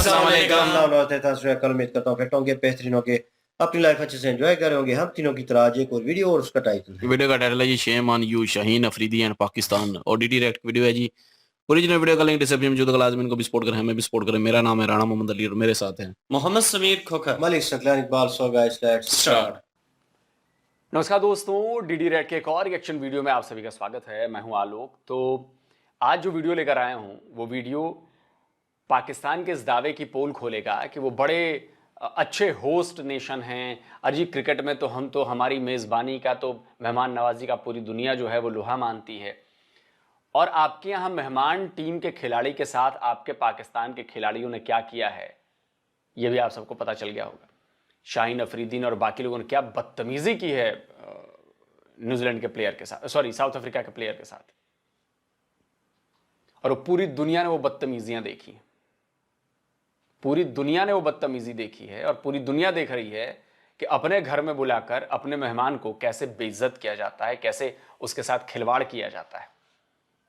अस्सलाम वालेकुम। कल उम्मीद करता हूँ फिट होंगे, बेहतरीन होंगे, अपनी लाइफ अच्छे से एंजॉय कर रहे होंगे। हम तीनों की तरह आज एक और वीडियो और उसका टाइटल है। वीडियो का टाइटल है जी shame on you Shaheen Afridi and Pakistan. ODT direct video है जी। ओरिजिनल वीडियो का लिंक डिस्क्रिप्शन में जो लाजमी इनको भी सपोर्ट करें, हमें भी सपोर्ट करें। मेरा नाम है राणा मोहम्मद अली और मेरे साथ हैं Mohammad Sameer Khokhar. Malik Saqlain Iqbal. So guys let's start. नमस्कार दोस्तों, डीडी रेड के एक और रिएक्शन वीडियो में आप सभी का स्वागत है। मैं हूं आलोक। तो आज जो वीडियो लेकर आया हूं वो वीडियो पाकिस्तान के इस दावे की पोल खोलेगा कि वो बड़े अच्छे होस्ट नेशन हैं। अजी क्रिकेट में तो हम तो हमारी मेज़बानी का तो मेहमान नवाजी का पूरी दुनिया जो है वो लोहा मानती है, और आपके यहाँ मेहमान टीम के खिलाड़ी के साथ आपके पाकिस्तान के खिलाड़ियों ने क्या किया है ये भी आप सबको पता चल गया होगा। शाहीन अफरीदी ने और बाकी लोगों ने क्या बदतमीजी की है न्यूजीलैंड के प्लेयर के साथ, सॉरी साउथ अफ्रीका के प्लेयर के साथ, और पूरी दुनिया ने वो बदतमीजियां देखी। पूरी दुनिया ने वो बदतमीजी देखी है और पूरी दुनिया देख रही है कि अपने घर में बुलाकर अपने मेहमान को कैसे बेइज्जत किया जाता है, कैसे उसके साथ खिलवाड़ किया जाता है।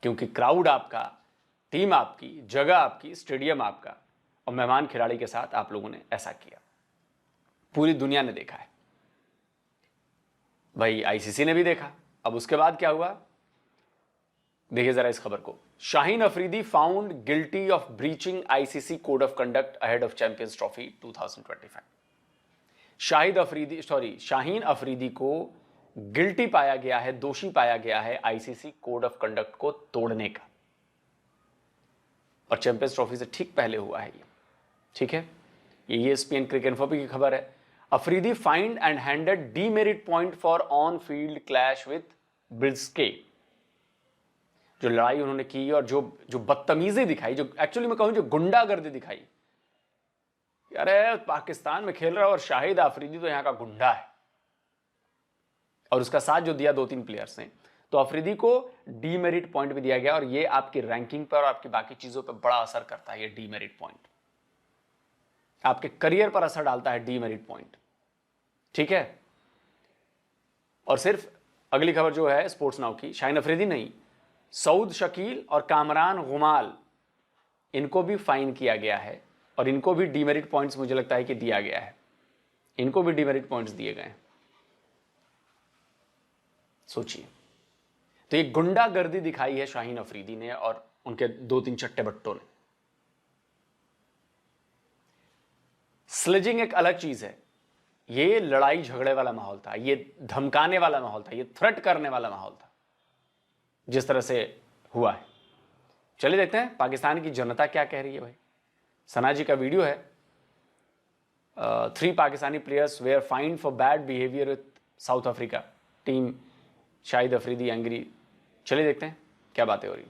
क्योंकि क्राउड आपका, टीम आपकी, जगह आपकी, स्टेडियम आपका, और मेहमान खिलाड़ी के साथ आप लोगों ने ऐसा किया। पूरी दुनिया ने देखा है भाई, आईसीसी ने भी देखा। अब उसके बाद क्या हुआ देखिए जरा इस खबर को। Shaheen Afridi found guilty of breaching ICC code of conduct ahead of champions trophy 2025। Shaheen Afridi को गिल्टी पाया गया है, दोषी पाया गया है आईसीसी कोड ऑफ कंडक्ट को तोड़ने का, और चैंपियंस ट्रॉफी से ठीक पहले हुआ है ये। ठीक है, ये ESPN क्रिकेट इन्फो की खबर है। Afridi fined and handed demerit point for on field clash with Breetzke. जो लड़ाई उन्होंने की और जो बदतमीजी दिखाई, जो एक्चुअली मैं कहूं जो गुंडागर्दी दिखाई, अरे पाकिस्तान में खेल रहा है और शाहिद अफरीदी तो यहां का गुंडा है, और उसका साथ जो दिया 2-3 प्लेयर्स ने, तो अफरीदी को डीमेरिट पॉइंट भी दिया गया। और ये आपकी रैंकिंग पर और आपकी बाकी चीजों पर बड़ा असर करता है। ये डीमेरिट पॉइंट आपके करियर पर असर डालता है, डीमेरिट पॉइंट। ठीक है, और सिर्फ अगली खबर जो है स्पोर्ट्स नाउ की, शाहीन अफरीदी नहीं, सऊद शकील और कामरान गुमाल, इनको भी फाइन किया गया है और इनको भी डीमेरिट पॉइंट्स मुझे लगता है कि दिया गया है। इनको भी डीमेरिट पॉइंट्स दिए गए। सोचिए, तो ये गुंडागर्दी दिखाई है शाहीन अफरीदी ने और उनके 2-3 चट्टे बट्टों ने। स्लेजिंग एक अलग चीज है, ये लड़ाई झगड़े वाला माहौल था, ये धमकाने वाला माहौल था, ये थ्रेट करने वाला माहौल था जिस तरह से हुआ है। चलिए देखते हैं पाकिस्तान की जनता क्या कह रही है। भाई सना जी का वीडियो है। 3 Pakistani players were fined for bad behaviour with South Africa team, Shahid Afridi angry. चलिए देखते हैं क्या बातें हो रही।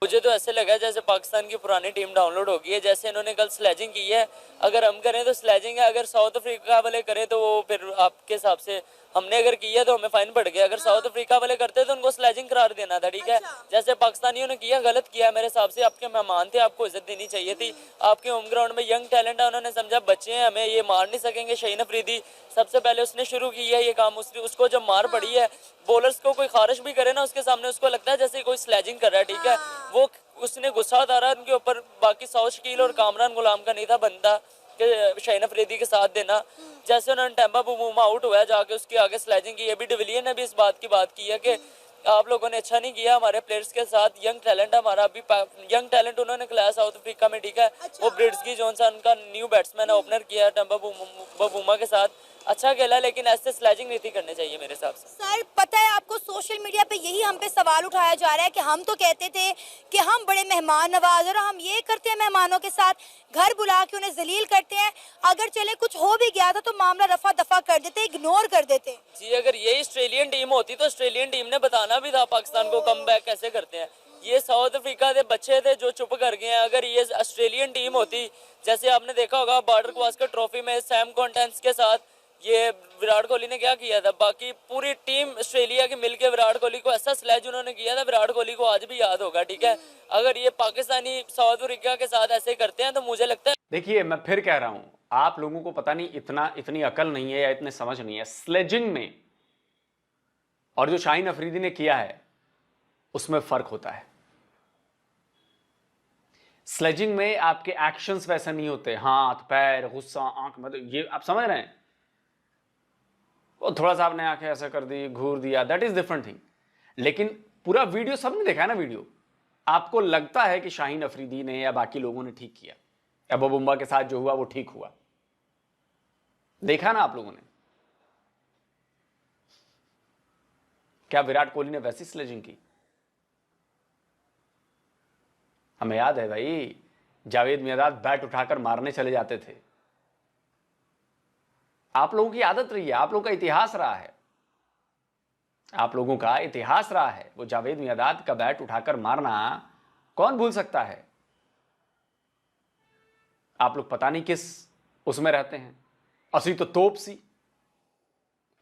मुझे तो ऐसे लगा जैसे पाकिस्तान की पुरानी टीम डाउनलोड हो गई है। जैसे इन्होंने कल स्लेजिंग की है, अगर हम करें तो स्लेजिंग है, अगर साउथ अफ्रीका वाले करें तो वो फिर आपके हिसाब से, हमने अगर किया तो हमें फाइन पड़ गया, अगर साउथ अफ्रीका वाले करते तो उनको स्लेजिंग करार देना था। ठीक है, जैसे पाकिस्तानियों ने किया गलत किया मेरे हिसाब से। आपके मेहमान थे, आपको इज्जत देनी चाहिए थी। आपके होम ग्राउंड में यंग टैलेंट है, उन्होंने समझा बच्चे हैं, हमें ये मार नहीं सकेंगे। शाहीन अफरीदी सबसे पहले उसने शुरू किया है ये काम। उसको जब मार पड़ी है, बॉलर्स को कोई खारिश भी करे ना उसके सामने, उसको लगता है जैसे कोई स्लेजिंग कर रहा है। ठीक है, वो उसने गुस्सा उतारा उनके ऊपर। बाकी सऊद शकील और कामरान गुलाम का नहीं था बनता कि शाहीन अफरीदी के साथ देना। जैसे उन्होंने टेम्पा बुमा आउट हुआ जाके उसके आगे स्लेजिंग की। अभी डिविलियर ने भी इस बात की है कि आप लोगों ने अच्छा नहीं किया हमारे प्लेयर्स के साथ। यंग टैलेंट हमारा, अभी यंग टैलेंट उन्होंने खिलाया साउथ अफ्रीका में। ठीक है, वो ब्रिड्सकी जॉनसन उनका न्यू बैट्समैन है, ओपनर किया टेम्पा बुमा के साथ, अच्छा खेला, लेकिन ऐसे स्लेजिंग नहीं थी करनी चाहिए मेरे हिसाब से। सर पता है आपको, सोशल मीडिया पे यही हम पे सवाल उठाया जा रहा है कि हम तो कहते थे कि हम बड़े मेहमान नवाज और हम ये करते हैं, मेहमानों के साथ घर बुला के उन्हें जलील करते हैं। अगर चले कुछ हो भी गया था तो मामला रफा दफा कर देते, इग्नोर कर देते। जी, अगर ये ऑस्ट्रेलियन टीम होती तो ऑस्ट्रेलियन टीम ने बताना भी था पाकिस्तान को कम बैक कैसे करते हैं। ये साउथ अफ्रीका के बच्चे थे जो चुप कर गए हैं। अगर ये ऑस्ट्रेलियन टीम होती, जैसे आपने देखा होगा बॉर्डर गवास्कर ट्रॉफी में सैम कॉन्टेंस के साथ ये विराट कोहली ने क्या किया था, बाकी पूरी टीम ऑस्ट्रेलिया की मिलके विराट कोहली को ऐसा स्लैज उन्होंने किया था, विराट कोहली को आज भी याद होगा। ठीक है, अगर ये पाकिस्तानी साउथ अफ्रीका के साथ ऐसे करते हैं तो मुझे लगता है, देखिए मैं फिर कह रहा हूं, आप लोगों को पता नहीं इतनी अकल नहीं है या इतने समझ नहीं है स्लेजिंग में, और जो शाहीन अफरीदी ने किया है उसमें फर्क होता है। स्लेजिंग में आपके एक्शंस वैसे नहीं होते, हाथ पैर गुस्सा आंख, मतलब ये आप समझ रहे हैं, वो थोड़ा सा आपने आंखें ऐसा कर दी घूर दिया, दैट इज डिफरेंट थिंग। लेकिन पूरा वीडियो सबने देखा है ना वीडियो, आपको लगता है कि शाहीन अफरीदी ने या बाकी लोगों ने ठीक किया, अबू बुम्बा के साथ जो हुआ वो ठीक हुआ, देखा ना आप लोगों ने? क्या विराट कोहली ने वैसी स्लेजिंग की? हमें याद है भाई, जावेद मियांदाद बैट उठाकर मारने चले जाते थे। आप लोगों की आदत रही है, आप लोगों का इतिहास रहा है, आप लोगों का इतिहास रहा है। वो जावेद मियांदाद का बैट उठाकर मारना कौन भूल सकता है? आप लोग पता नहीं किस उसमें रहते हैं। असी तो तोप सी,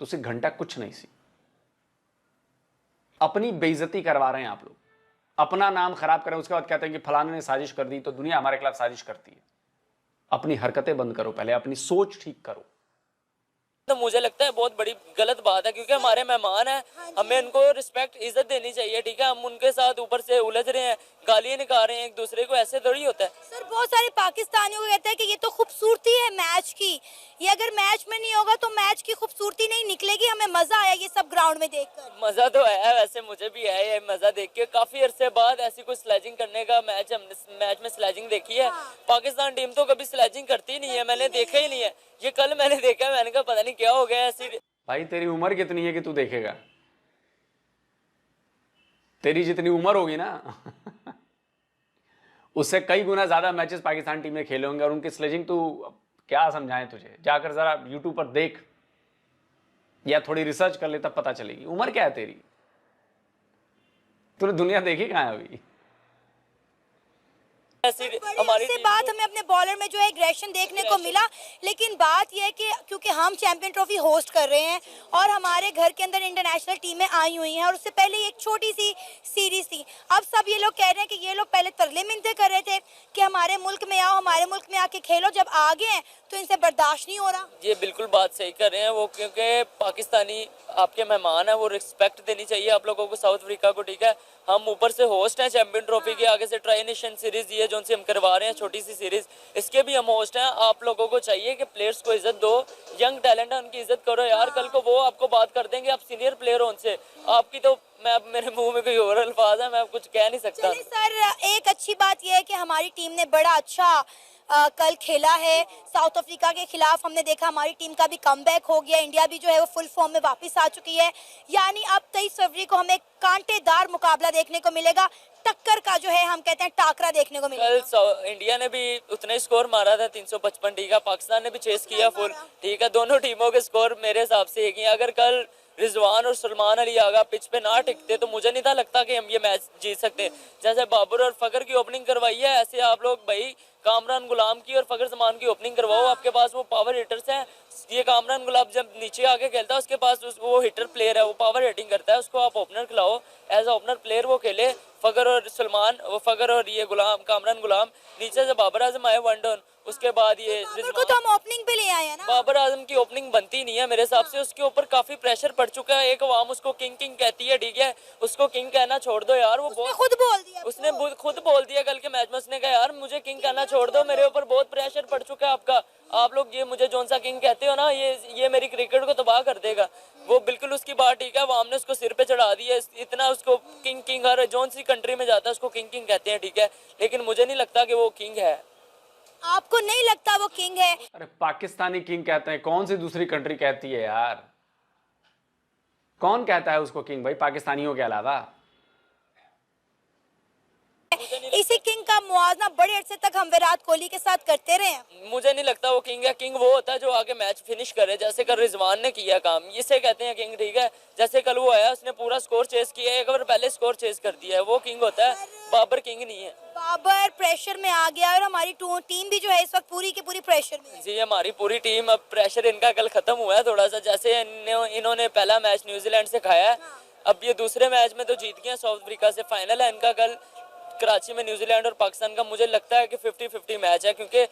तो उसे घंटा कुछ नहीं सी। अपनी बेइज्जती करवा रहे हैं आप लोग, अपना नाम खराब करें, उसके बाद कहते हैं कि फलाने ने साजिश कर दी तो दुनिया हमारे खिलाफ साजिश करती है। अपनी हरकतें बंद करो, पहले अपनी सोच ठीक करो। तो मुझे लगता है बहुत बड़ी गलत बात है, क्योंकि हमारे मेहमान हैं, हमें उनको रिस्पेक्ट इज्जत देनी चाहिए, ठीक है? हम उनके साथ ऊपर से उलझ रहे हैं, गालियां निकाल रहे हैं एक दूसरे को, ऐसे थोड़ी होता है। सर बहुत सारे पाकिस्तानियों को कहते हैं कि ये तो खूबसूरती है मैच की, ये अगर मैच में नहीं होगा तो मैच की खूबसूरती नहीं निकलेगी। हमें मजा आया ये सब ग्राउंड में देखकर। मजा तो है, वैसे मुझे भी है ये मजा देख के। काफी अरसे बाद ऐसी कोई स्लेजिंग करने का मैच, हमने मैच में स्लेजिंग देखी है। पाकिस्तान टीम तो कभी स्लेजिंग करती नहीं है, मैंने देखा ही नहीं है। ये कल मैंने देखा, मैंने कहा पता नहीं क्या हो गया ऐसी। भाई तेरी उम्र कितनी है कि तू देखेगा? तेरी जितनी उम्र होगी ना उससे कई गुना ज्यादा मैचेस पाकिस्तान टीम ने खेले होंगे, और उनकी स्लेजिंग तू क्या समझाएं तुझे? जाकर जरा यूट्यूब पर देख या थोड़ी रिसर्च कर ले, तब पता चलेगी। उम्र क्या है तेरी? तूने दुनिया देखी कहाँ है अभी? हमारी से बात हमें अपने बॉलर में जो है एग्रेशन देखने को मिला, लेकिन बात यह है कि क्योंकि हम चैंपियन ट्रॉफी होस्ट कर रहे हैं और हमारे घर के अंदर इंटरनेशनल टीमें आई हुई हैं, और उससे पहले एक छोटी सी सीरीज थी। अब सब ये लोग कह रहे हैं कि ये लोग पहले तरले मिन्नतें कर रहे थे कि हमारे मुल्क में आओ, हमारे मुल्क में आके खेलो, जब आ गए हैं तो इनसे बर्दाश्त नहीं हो रहा। ये बिल्कुल बात सही कर रहे हैं वो, क्योंकि पाकिस्तानी आपके मेहमान है, वो रिस्पेक्ट देनी चाहिए आप लोगों को, साउथ अफ्रीका को, ठीक है? हम ऊपर से होस्ट हैं चैंपियन ट्रॉफी के, आगे से ट्राई नेशन सीरीज ये जो उनसे हम करवा रहे हैं, छोटी सी सीरीज, इसके भी हम होस्ट हैं। आप लोगों को चाहिए कि प्लेयर्स को इज्जत दो, यंग टैलेंट है उनकी इज्जत करो यार। कल को वो आपको बात कर देंगे, आप सीनियर प्लेयर हो उनसे, आपकी तो मैं मेरे मुंह में कोई और अल्फाज है, मैं कुछ कह नहीं सकता। सर एक अच्छी बात यह है कि हमारी टीम ने बड़ा अच्छा कल खेला है साउथ अफ्रीका के खिलाफ। हमने देखा हमारी टीम का भी कमबैक हो गया, इंडिया भी जो है वो फुल फॉर्म में वापस आ चुकी है। यानी अब 23 फरवरी को हमें कांटेदार मुकाबला देखने को मिलेगा, टक्कर का जो है हम कहते हैं टाकरा देखने को मिलेगा। कल इंडिया ने भी उतना ही स्कोर मारा था 355, ठीक है? पाकिस्तान ने भी चेस किया फुल, ठीक है? दोनों टीमों के स्कोर मेरे हिसाब से एक ही। अगर कल रिजवान और सलमान अली आगा पिच पे ना टिकते तो मुझे नहीं था लगता कि हम ये मैच जीत सकते। जैसे बाबर और फकर की ओपनिंग करवाई है, ऐसे आप लोग भाई कामरान गुलाम की और फकर जमान की ओपनिंग करवाओ। आपके पास वो पावर हिटर्स हैं। ये कामरान गुलाम जब नीचे आके खेलता है, उसके पास वो हिटर प्लेयर है, वो पावर हिटिंग करता है, उसको आप ओपनर खिलाओ, एज अ ओपनर प्लेयर वो खेले। फकर और सलमान, वो फकर और ये गुलाम, कामरान गुलाम, नीचे से बाबर आजम आए वन डाउन, उसके बाद ये को तो हम ओपनिंग पे ले आए हैं ना। बाबर आजम की ओपनिंग बनती नहीं है मेरे हिसाब से, उसके ऊपर काफी प्रेशर पड़ चुका है। एक आवाम उसको किंग किंग कहती है, ठीक है? उसको किंग कहना छोड़ दो यार। वो बहुत खुद बोल दिया, उसने खुद बोल दिया कल के मैच में, उसने कहा यार मुझे किंग कहना छोड़ दो, मेरे ऊपर बहुत प्रेशर पड़ चुका है आपका। आप लोग ये मुझे जोन सा किंग कहते हो ना, ये मेरी क्रिकेट को तबाह कर देगा। वो बिल्कुल उसकी बात ठीक है, आवाम ने उसको सिर पे चढ़ा दी है, इतना उसको किंग किंग, हर जोन सी कंट्री में जाता है उसको किंग किंग कहते हैं, ठीक है? लेकिन मुझे नहीं लगता कि वो किंग है। आपको नहीं लगता वो किंग है? अरे पाकिस्तानी किंग कहते हैं, कौन सी दूसरी कंट्री कहती है यार? कौन कहता है उसको किंग भाई पाकिस्तानियों के अलावा? इसी किंग का मुआवजा बड़े अरसे तक हम विराट कोहली के साथ करते रहे हैं। मुझे नहीं लगता वो किंग है। किंग वो होता है जो आगे मैच फिनिश करे, जैसे कल रिजवान ने किया काम, इसे कहते हैं किंग, ठीक है? जैसे कल वो आया, उसने पूरा स्कोर चेस किया, एक ओवर पहले स्कोर चेस कर दिया है, वो किंग होता है। बाबर किंग नहीं है। बाबर प्रेशर में आ गया, और हमारी टीम भी जो है इस वक्त पूरी की पूरी प्रेशर में है। जी हमारी पूरी टीम, अब प्रेशर इनका कल खत्म हुआ है थोड़ा सा। जैसे इन्होंने पहला मैच न्यूजीलैंड से खाया है, अब ये दूसरे मैच में तो जीत गए साउथ अफ्रीका से। फाइनल है इनका कल कराची में न्यूजीलैंड और पाकिस्तान का। मुझे लगता है कि 50-50 मैच है, क्योंकि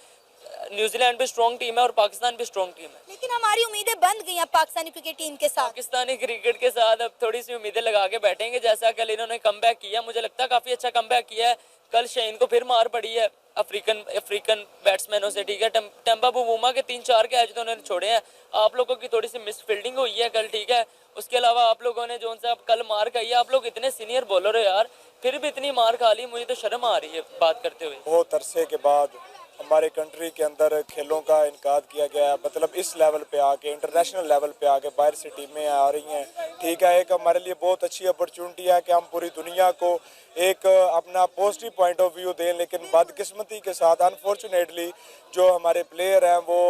न्यूजीलैंड भी स्ट्रॉन्ग टीम है और पाकिस्तान भी स्ट्रॉन्ग टीम है। लेकिन हमारी उम्मीदें बंद गई हैं पाकिस्तानी क्रिकेट टीम के साथ। पाकिस्तानी क्रिकेट के साथ अब थोड़ी सी उम्मीदें लगा के बैठेंगे। जैसा कल इन्होंने कमबैक किया, मुझे लगता है काफी अच्छा कमबैक किया है। कल शाहीन को फिर मार पड़ी है अफ्रीकन बैट्समैनों से, ठीक है। टेम्बा बुबूमा के 3-4 कैच तो उन्होंने छोड़े हैं। आप लोगों की थोड़ी सी मिस फील्डिंग हुई है कल, ठीक है। उसके अलावा आप लोगों ने जो सा कल मार खाई है, आप लोग इतने सीनियर बॉलर हो यार, फिर भी इतनी मार खा ली, मुझे तो शर्म आ रही है बात करते हुए। बहुत अरसे के बाद हमारे कंट्री के अंदर खेलों का इनकाद किया गया है, मतलब इस लेवल पे आके, इंटरनेशनल लेवल पे आके बाहर से टीमें आ रही हैं, ठीक है। एक हमारे लिए बहुत अच्छी अपॉर्चुनिटी है कि हम पूरी दुनिया को एक अपना पॉजिटिव पॉइंट ऑफ व्यू दें, लेकिन बदकिस्मती के साथ अनफॉर्चुनेटली जो हमारे प्लेयर हैं वो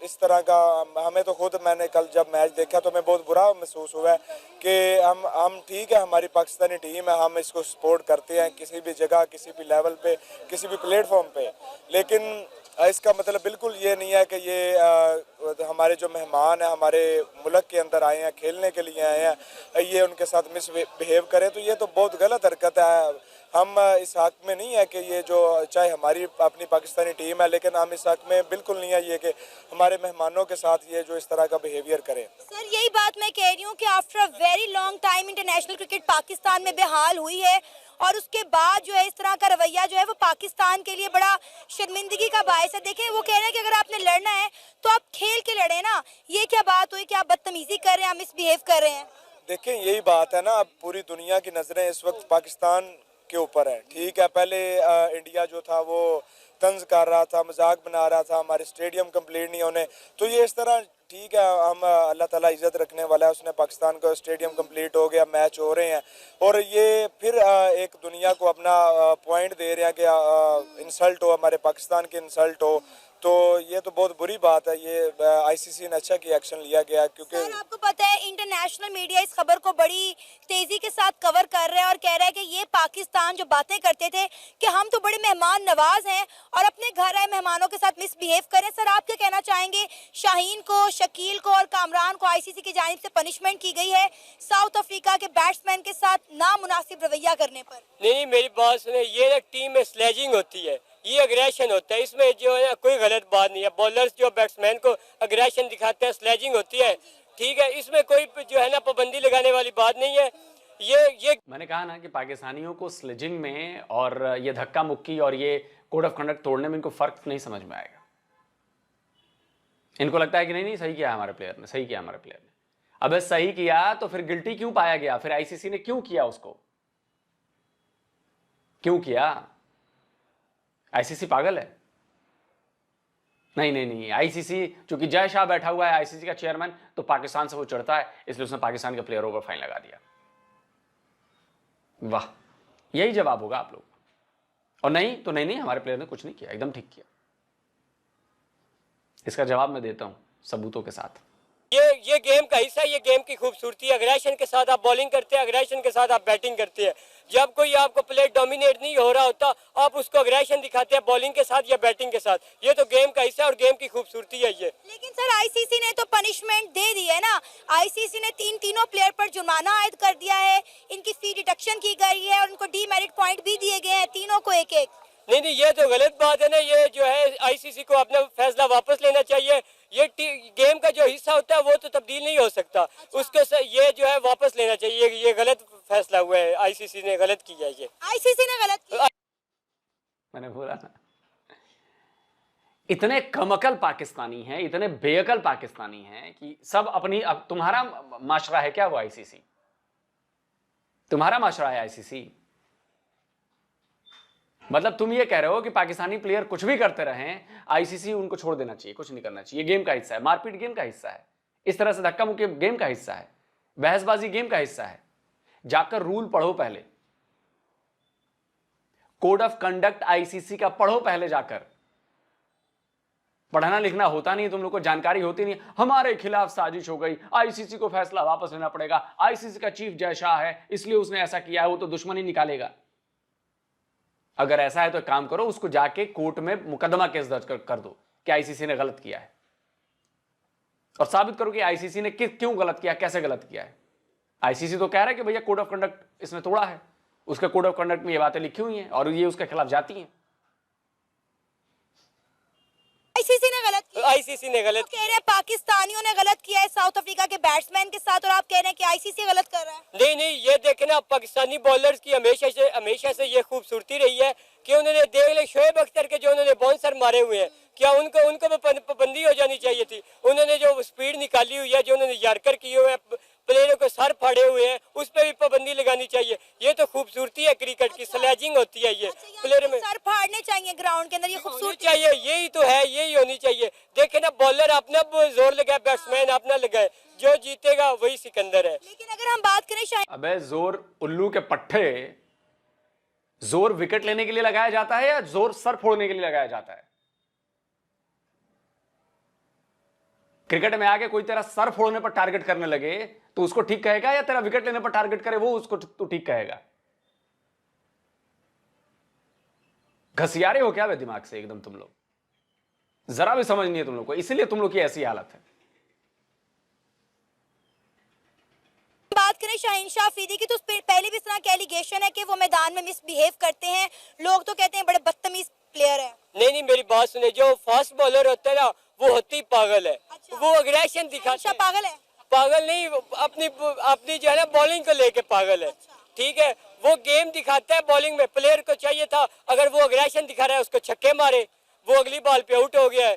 इस तरह का, हमें तो खुद, मैंने कल जब मैच देखा तो मैं बहुत बुरा महसूस हुआ है कि हम ठीक है, हमारी पाकिस्तानी टीम है, हम इसको सपोर्ट करते हैं किसी भी जगह, किसी भी लेवल पे, किसी भी प्लेटफॉर्म पे, लेकिन इसका मतलब बिल्कुल ये नहीं है कि ये हमारे जो मेहमान हैं हमारे मुल्क के अंदर आए हैं, खेलने के लिए आए हैं, ये उनके साथ मिसबिहेव करें, तो ये तो बहुत गलत हरकत है। हम इस हक में नहीं है कि ये जो, चाहे हमारी अपनी पाकिस्तानी टीम है, लेकिन हम इस हक में बिल्कुल नहीं है ये कि हमारे मेहमानों के साथ ये जो इस तरह का बिहेवियर करें। सर यही बात मैं कह रही हूँ कि after a very long time international cricket Pakistan में बेहाल हुई है, और उसके बाद जो है इस तरह का रवैया जो है वो पाकिस्तान के लिए बड़ा शर्मिंदगी का बायस है। देखें, वो कह रहे हैं कि अगर आपने लड़ना है तो आप खेल के लड़े ना, ये क्या बात हुई कि आप बदतमीजी कर रहे हैं, आप मिसबिहेव कर रहे हैं। देखें, यही बात है ना, अब पूरी दुनिया की नज़रें इस वक्त पाकिस्तान के ऊपर है, ठीक है। पहले इंडिया जो था वो तंज कर रहा था, मजाक बना रहा था, हमारे स्टेडियम कंप्लीट नहीं होने, तो ये इस तरह, ठीक है, हम अल्लाह ताला इज़्ज़त रखने वाला है, उसने पाकिस्तान का स्टेडियम कंप्लीट हो गया, मैच हो रहे हैं, और ये फिर एक दुनिया को अपना पॉइंट दे रहे हैं कि इंसल्ट हो, हमारे पाकिस्तान की इंसल्ट हो, तो ये तो बहुत बुरी बात है। ये आईसीसी ने अच्छा किया, एक्शन लिया गया, क्योंकि सर आपको पता है इंटरनेशनल मीडिया इस खबर को बड़ी तेजी के साथ कवर कर रहा है और कह रहा है कि ये पाकिस्तान जो बातें करते थे कि हम तो बड़े मेहमान नवाज हैं और अपने घर आए मेहमानों के साथ मिसबिहेव करें। सर आप क्या कहना चाहेंगे, शाहीन को, शकील को और कामरान को आईसीसी की जानिब से पनिशमेंट की गई है साउथ अफ्रीका के बैट्समैन के साथ नामुनासिब रवैया करने पर? नहीं, मेरी बात सुने, ये एक टीम में स्लेजिंग होती है, ये अग्रेशन होता है, इसमें जो है कोई गलत बात नहीं है। बॉलर्स जो बैट्समैन को अग्रेशन दिखाते हैं, स्लेजिंग होती है, ठीक है, इसमें कोई जो है ना पाबंदी लगाने वाली बात नहीं है। ये मैंने कहा ना कि पाकिस्तानियों को स्लेजिंग में और ये धक्का मुक्की और ये कोड ऑफ कंडक्ट तोड़ने में इनको फर्क नहीं समझ में आएगा। इनको लगता है कि नहीं सही किया हमारे प्लेयर ने, सही किया हमारे प्लेयर ने। अबे सही किया तो फिर गिल्टी क्यों पाया गया? फिर आईसीसी ने क्यों किया उसको? क्यों किया? आईसीसी पागल है? नहीं, आईसीसी, चूंकि जय शाह बैठा हुआ है आईसीसी का चेयरमैन, तो पाकिस्तान से वो चढ़ता है, इसलिए उसने पाकिस्तान के प्लेयरों पर फाइन लगा दिया। वाह, यही जवाब होगा आप लोग। और नहीं तो नहीं, हमारे प्लेयर ने कुछ नहीं किया, एकदम ठीक किया। इसका जवाब मैं देता हूं सबूतों के साथ। ये गेम का हिस्सा है, ये गेम की खूबसूरती है। अग्रेशन के साथ आप बॉलिंग करते हैं, अग्रेशन के साथ आप बैटिंग करते हैं। जब कोई आपको प्ले डोमिनेट नहीं हो रहा होता, आप उसको अग्रेशन दिखाते हैं बॉलिंग के साथ या बैटिंग के साथ। ये तो गेम का हिस्सा है और गेम की खूबसूरती है ये। लेकिन सर आईसीसी ने तो पनिशमेंट दे दी है ना, आईसीसी ने तीनों प्लेयर पर जुर्माना आयद कर दिया है, इनकी फी डिडक्शन की गई है और उनको डीमेरिट पॉइंट भी दिए गए हैं, तीनों को एक एक। नहीं, ये तो गलत बात है ना। ये जो है आईसीसी को अपना फैसला वापस लेना चाहिए। ये गेम का जो हिस्सा होता है वो तो तब्दील नहीं हो सकता। अच्छा। उसके ये जो है वापस लेना चाहिए। ये गलत फैसला हुआ है, आईसीसी ने गलत किया। ये आईसीसी ने गलत किया। मैंने बोला ना, इतने कमअकल पाकिस्तानी हैं, इतने बेअकल पाकिस्तानी हैं कि सब अपनी, अब तुम्हारा माशरा है क्या वो आईसीसी? तुम्हारा माशरा है आईसीसी? मतलब तुम ये कह रहे हो कि पाकिस्तानी प्लेयर कुछ भी करते रहें, आईसीसी उनको छोड़ देना चाहिए, कुछ नहीं करना चाहिए। गेम का हिस्सा है, मारपीट गेम का हिस्सा है, इस तरह से धक्का मुक्की गेम का हिस्सा है, बहसबाजी गेम का हिस्सा है। जाकर रूल पढ़ो पहले, कोड ऑफ कंडक्ट आईसीसी का पढ़ो पहले जाकर। पढ़ना लिखना होता नहीं, तुम लोग को जानकारी होती नहीं। हमारे खिलाफ साजिश हो गई, आईसीसी को फैसला वापस लेना पड़ेगा, आईसीसी का चीफ जय शाह है इसलिए उसने ऐसा किया है, वो तो दुश्मनी निकालेगा। अगर ऐसा है तो काम करो, उसको जाके कोर्ट में मुकदमा केस दर्ज कर दो कि आईसीसी ने गलत किया है, और साबित करो कि आईसीसी ने क्यों गलत किया, कैसे गलत किया है। आईसीसी तो कह रहा है कि भैया कोड ऑफ कंडक्ट इसने तोड़ा है, उसके कोड ऑफ कंडक्ट में ये बातें लिखी हुई हैं और ये उसके खिलाफ जाती हैं। आईसीसी ने गलत किया। आईसीसी ने गलत कह रहे हैं पाकिस्तानियों ने गलत किया है साउथ अफ्रीका के बैट्समैन के साथ, और आप कह रहे हैं कि आईसीसी गलत कर रहा है। नहीं, ये देखे ना, पाकिस्तानी बॉलर्स की हमेशा से ये खूबसूरती रही है कि उन्होंने देख ले शोएब अख्तर के जो उन्होंने बाउंसर मारे हुए हैं, क्या उनको पाबंदी हो जानी चाहिए थी। उन्होंने जो स्पीड निकाली हुई है, जो उन्होंने यार्कर किए हुए हैं, प्लेयरों को सर फाड़े हुए हैं, उस पर भी पाबंदी लगानी चाहिए। ये तो खूबसूरती है क्रिकेट की, स्लेजिंग होती है ये प्लेयर में। सर फाड़ने चाहिए ग्राउंड के अंदर, ये खूबसूरती चाहिए, यही तो है, यही होनी चाहिए। देखे ना, बॉलर अपना जोर लगाए, बैट्समैन अपना लगाए, जो जीतेगा वही सिकंदर है। लेकिन अगर हम बात करें शाहीन, अबे जोर उल्लू के पट्टे, जोर विकेट लेने के लिए लगाया जाता है या जोर सर फोड़ने के लिए लगाया जाता है? क्रिकेट में आके कोई तेरा सर फोड़ने पर टारगेट करने लगे तो उसको ठीक कहेगा, या तेरा विकेट लेने पर टारगेट करे वो उसको तू ठीक कहेगा? घसियारे हो क्या वे दिमाग से एकदम तुम लोग? जरा भी समझ नहीं है तुम लोग को, इसीलिए तुम लोग की ऐसी हालत है। बात करें शाहीन शाह अफरीदी की, तो पहले भी इस तरह के एलिगेशन है कि वो मैदान में मिसबिहेव करते हैं, लोग तो कहते हैं बड़े बदतमीज प्लेयर है। नहीं, मेरी बात सुने, जो फास्ट बॉलर होता है ना, वो होती ही पागल है। अच्छा। वो अग्रेशन दिखाता है। पागल है? पागल नहीं, अपनी जो है ना बॉलिंग को लेके पागल है। ठीक है, वो गेम दिखाता है बॉलिंग में। प्लेयर को चाहिए था, अगर वो अग्रेशन दिखा रहा है, उसको छक्के मारे, वो अगली बॉल पे आउट हो गया है।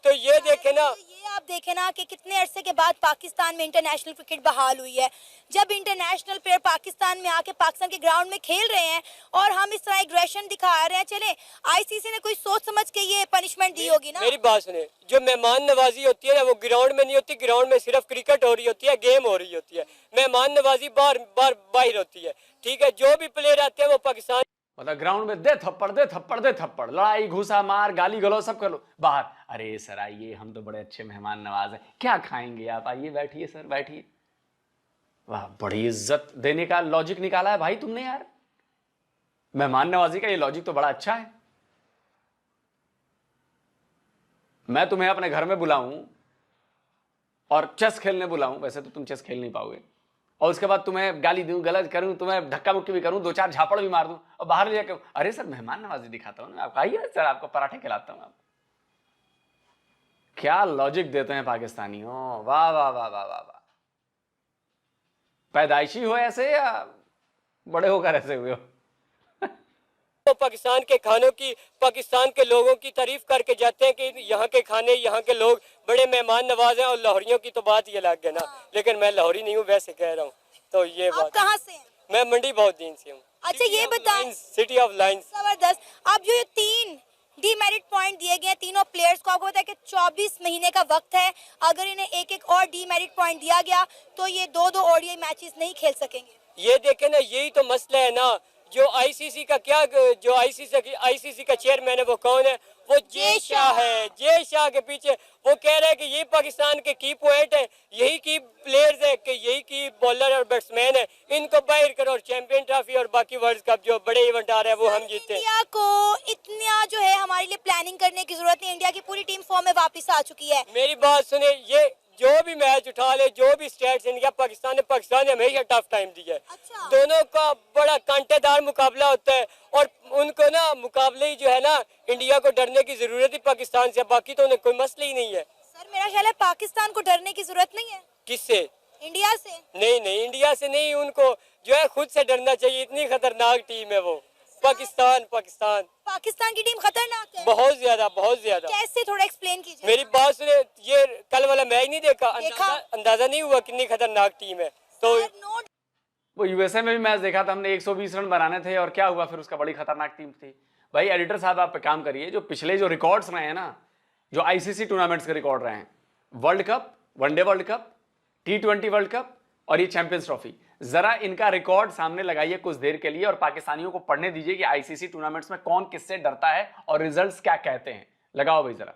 तो ये देखे ना, ये आप देखें ना कि कितने अरसे के बाद पाकिस्तान में इंटरनेशनल क्रिकेट बहाल हुई है। जब इंटरनेशनल प्लेयर पाकिस्तान में आके पाकिस्तान के ग्राउंड में खेल रहे हैं और हम इस तरह एग्रेशन दिखा रहे हैं, चले आईसीसी ने कोई सोच समझ के ये पनिशमेंट दी होगी ना। मेरी बात सुने, जो मेहमान नवाजी होती है ना, वो ग्राउंड में नहीं होती। ग्राउंड में सिर्फ क्रिकेट हो रही होती है, गेम हो रही होती है। मेहमान नवाजी बाहर होती है। ठीक है, जो भी प्लेयर आते हैं वो पाकिस्तान, मतलब ग्राउंड में दे थप्पड़ दे थप्पड़ दे थप्पड़, लड़ाई घूसा मार गाली गलो सब कर लो, बाहर अरे सर आइए, हम तो बड़े अच्छे मेहमान नवाज हैं, क्या खाएंगे आप, आइए बैठिए सर बैठिए। वाह, बड़ी इज्जत देने का लॉजिक निकाला है भाई तुमने यार। मेहमान नवाजी का ये लॉजिक तो बड़ा अच्छा है। मैं तुम्हें अपने घर में बुलाऊं और चेस खेलने बुलाऊं, वैसे तो तुम चेस खेल नहीं पाओगे, और उसके बाद तुम्हें गाली दूं, गलत करूं, तुम्हें धक्का मुक्की भी करूं, 2-4 झापड़ भी मार दूं, और बाहर ले जाकर अरे सर मेहमान नवाजी दिखाता हूं ना आपको, आइए सर आपको पराठे खिलाता हूं। आप क्या लॉजिक देते हैं पाकिस्तानी हो, वाह वाह वाह वाह वाह वाह। पैदाइशी हो ऐसे या बड़े होकर ऐसे हुए हो? तो पाकिस्तान के खानों की, पाकिस्तान के लोगों की तारीफ करके जाते हैं कि यहाँ के खाने, यहाँ के लोग बड़े मेहमान नवाज हैं। और लाहौरियों की तो बात ये अलग है ना, लेकिन मैं लाहौरी नहीं हूँ, वैसे कह रहा हूँ। तो ये आप बात, कहाँ से हैं? मैं मंडी बहुद्दीन से हूँ। अच्छा ये बताएं, सिटी ऑफ लाइंस। जबरदस्त। अब जो ये 3 डीमेरिट पॉइंट दिए गए हैं तीनों प्लेयर्स को, आपको पता है कि 24 महीने का वक्त है। अगर इन्हें एक और डीमेरिट पॉइंट दिया गया तो ये 2-2 ओडीआई मैचेस नहीं खेल सकेंगे। ये देखे ना, यही तो मसला है ना। जो आईसीसी का जो आईसीसी का चेयरमैन है, वो कौन है? वो जे शाह है। जे शाह के पीछे वो कह रहे हैं कि ये पाकिस्तान के की पॉइंट है, यही की प्लेयर्स है, कि यही की बॉलर और बैट्समैन है, इनको बाहर करो और चैंपियन ट्रॉफी और बाकी वर्ल्ड कप जो बड़े इवेंट आ रहे हैं वो हम जीते। इंडिया को इतना जो है हमारे लिए प्लानिंग करने की जरूरत नहीं। इंडिया की पूरी टीम फॉर्म में वापस आ चुकी है। मेरी बात सुने, ये जो भी मैच उठा ले, जो भी स्टेट्स इंडिया पाकिस्तान ने हमेशा टफ टाइम दिया है। अच्छा। दोनों का बड़ा कांटेदार मुकाबला होता है, और उनको ना मुकाबले ही जो है ना, इंडिया को डरने की जरूरत ही पाकिस्तान से, बाकी तो उन्हें कोई मसला ही नहीं है। सर मेरा ख्याल है पाकिस्तान को डरने की जरूरत नहीं है। किससे? इंडिया से। नहीं, इंडिया से नहीं, उनको जो है खुद से डरना चाहिए। इतनी खतरनाक टीम है वो पाकिस्तान की टीम खतरनाक है। बहुत ज्यादा। कैसे, थोड़ा एक्सप्लेन कीजिए। मेरी बात सुने, ये कल वाला मैच नहीं देखा? अंदाजा नहीं हुआ कितनी खतरनाक टीम है। तो वो यूएसए में भी मैच देखा था हमने, 120 रन बनाने थे और क्या हुआ फिर, उसका बड़ी खतरनाक टीम थी। भाई एडिटर साहब आप पे काम करिए, जो पिछले जो रिकॉर्ड्स रहे हैं ना, जो आईसीसी टूर्नामेंट्स के रिकॉर्ड रहे हैं, world cup, one day world cup, T20 world cup और ये चैंपियंस ट्रॉफी, जरा इनका रिकॉर्ड सामने लगाइए कुछ देर के लिए और पाकिस्तानियों को पढ़ने दीजिए कि आईसीसी टूर्नामेंट्स में कौन किससे डरता है और रिजल्ट्स क्या कहते हैं। लगाओ भाई जरा।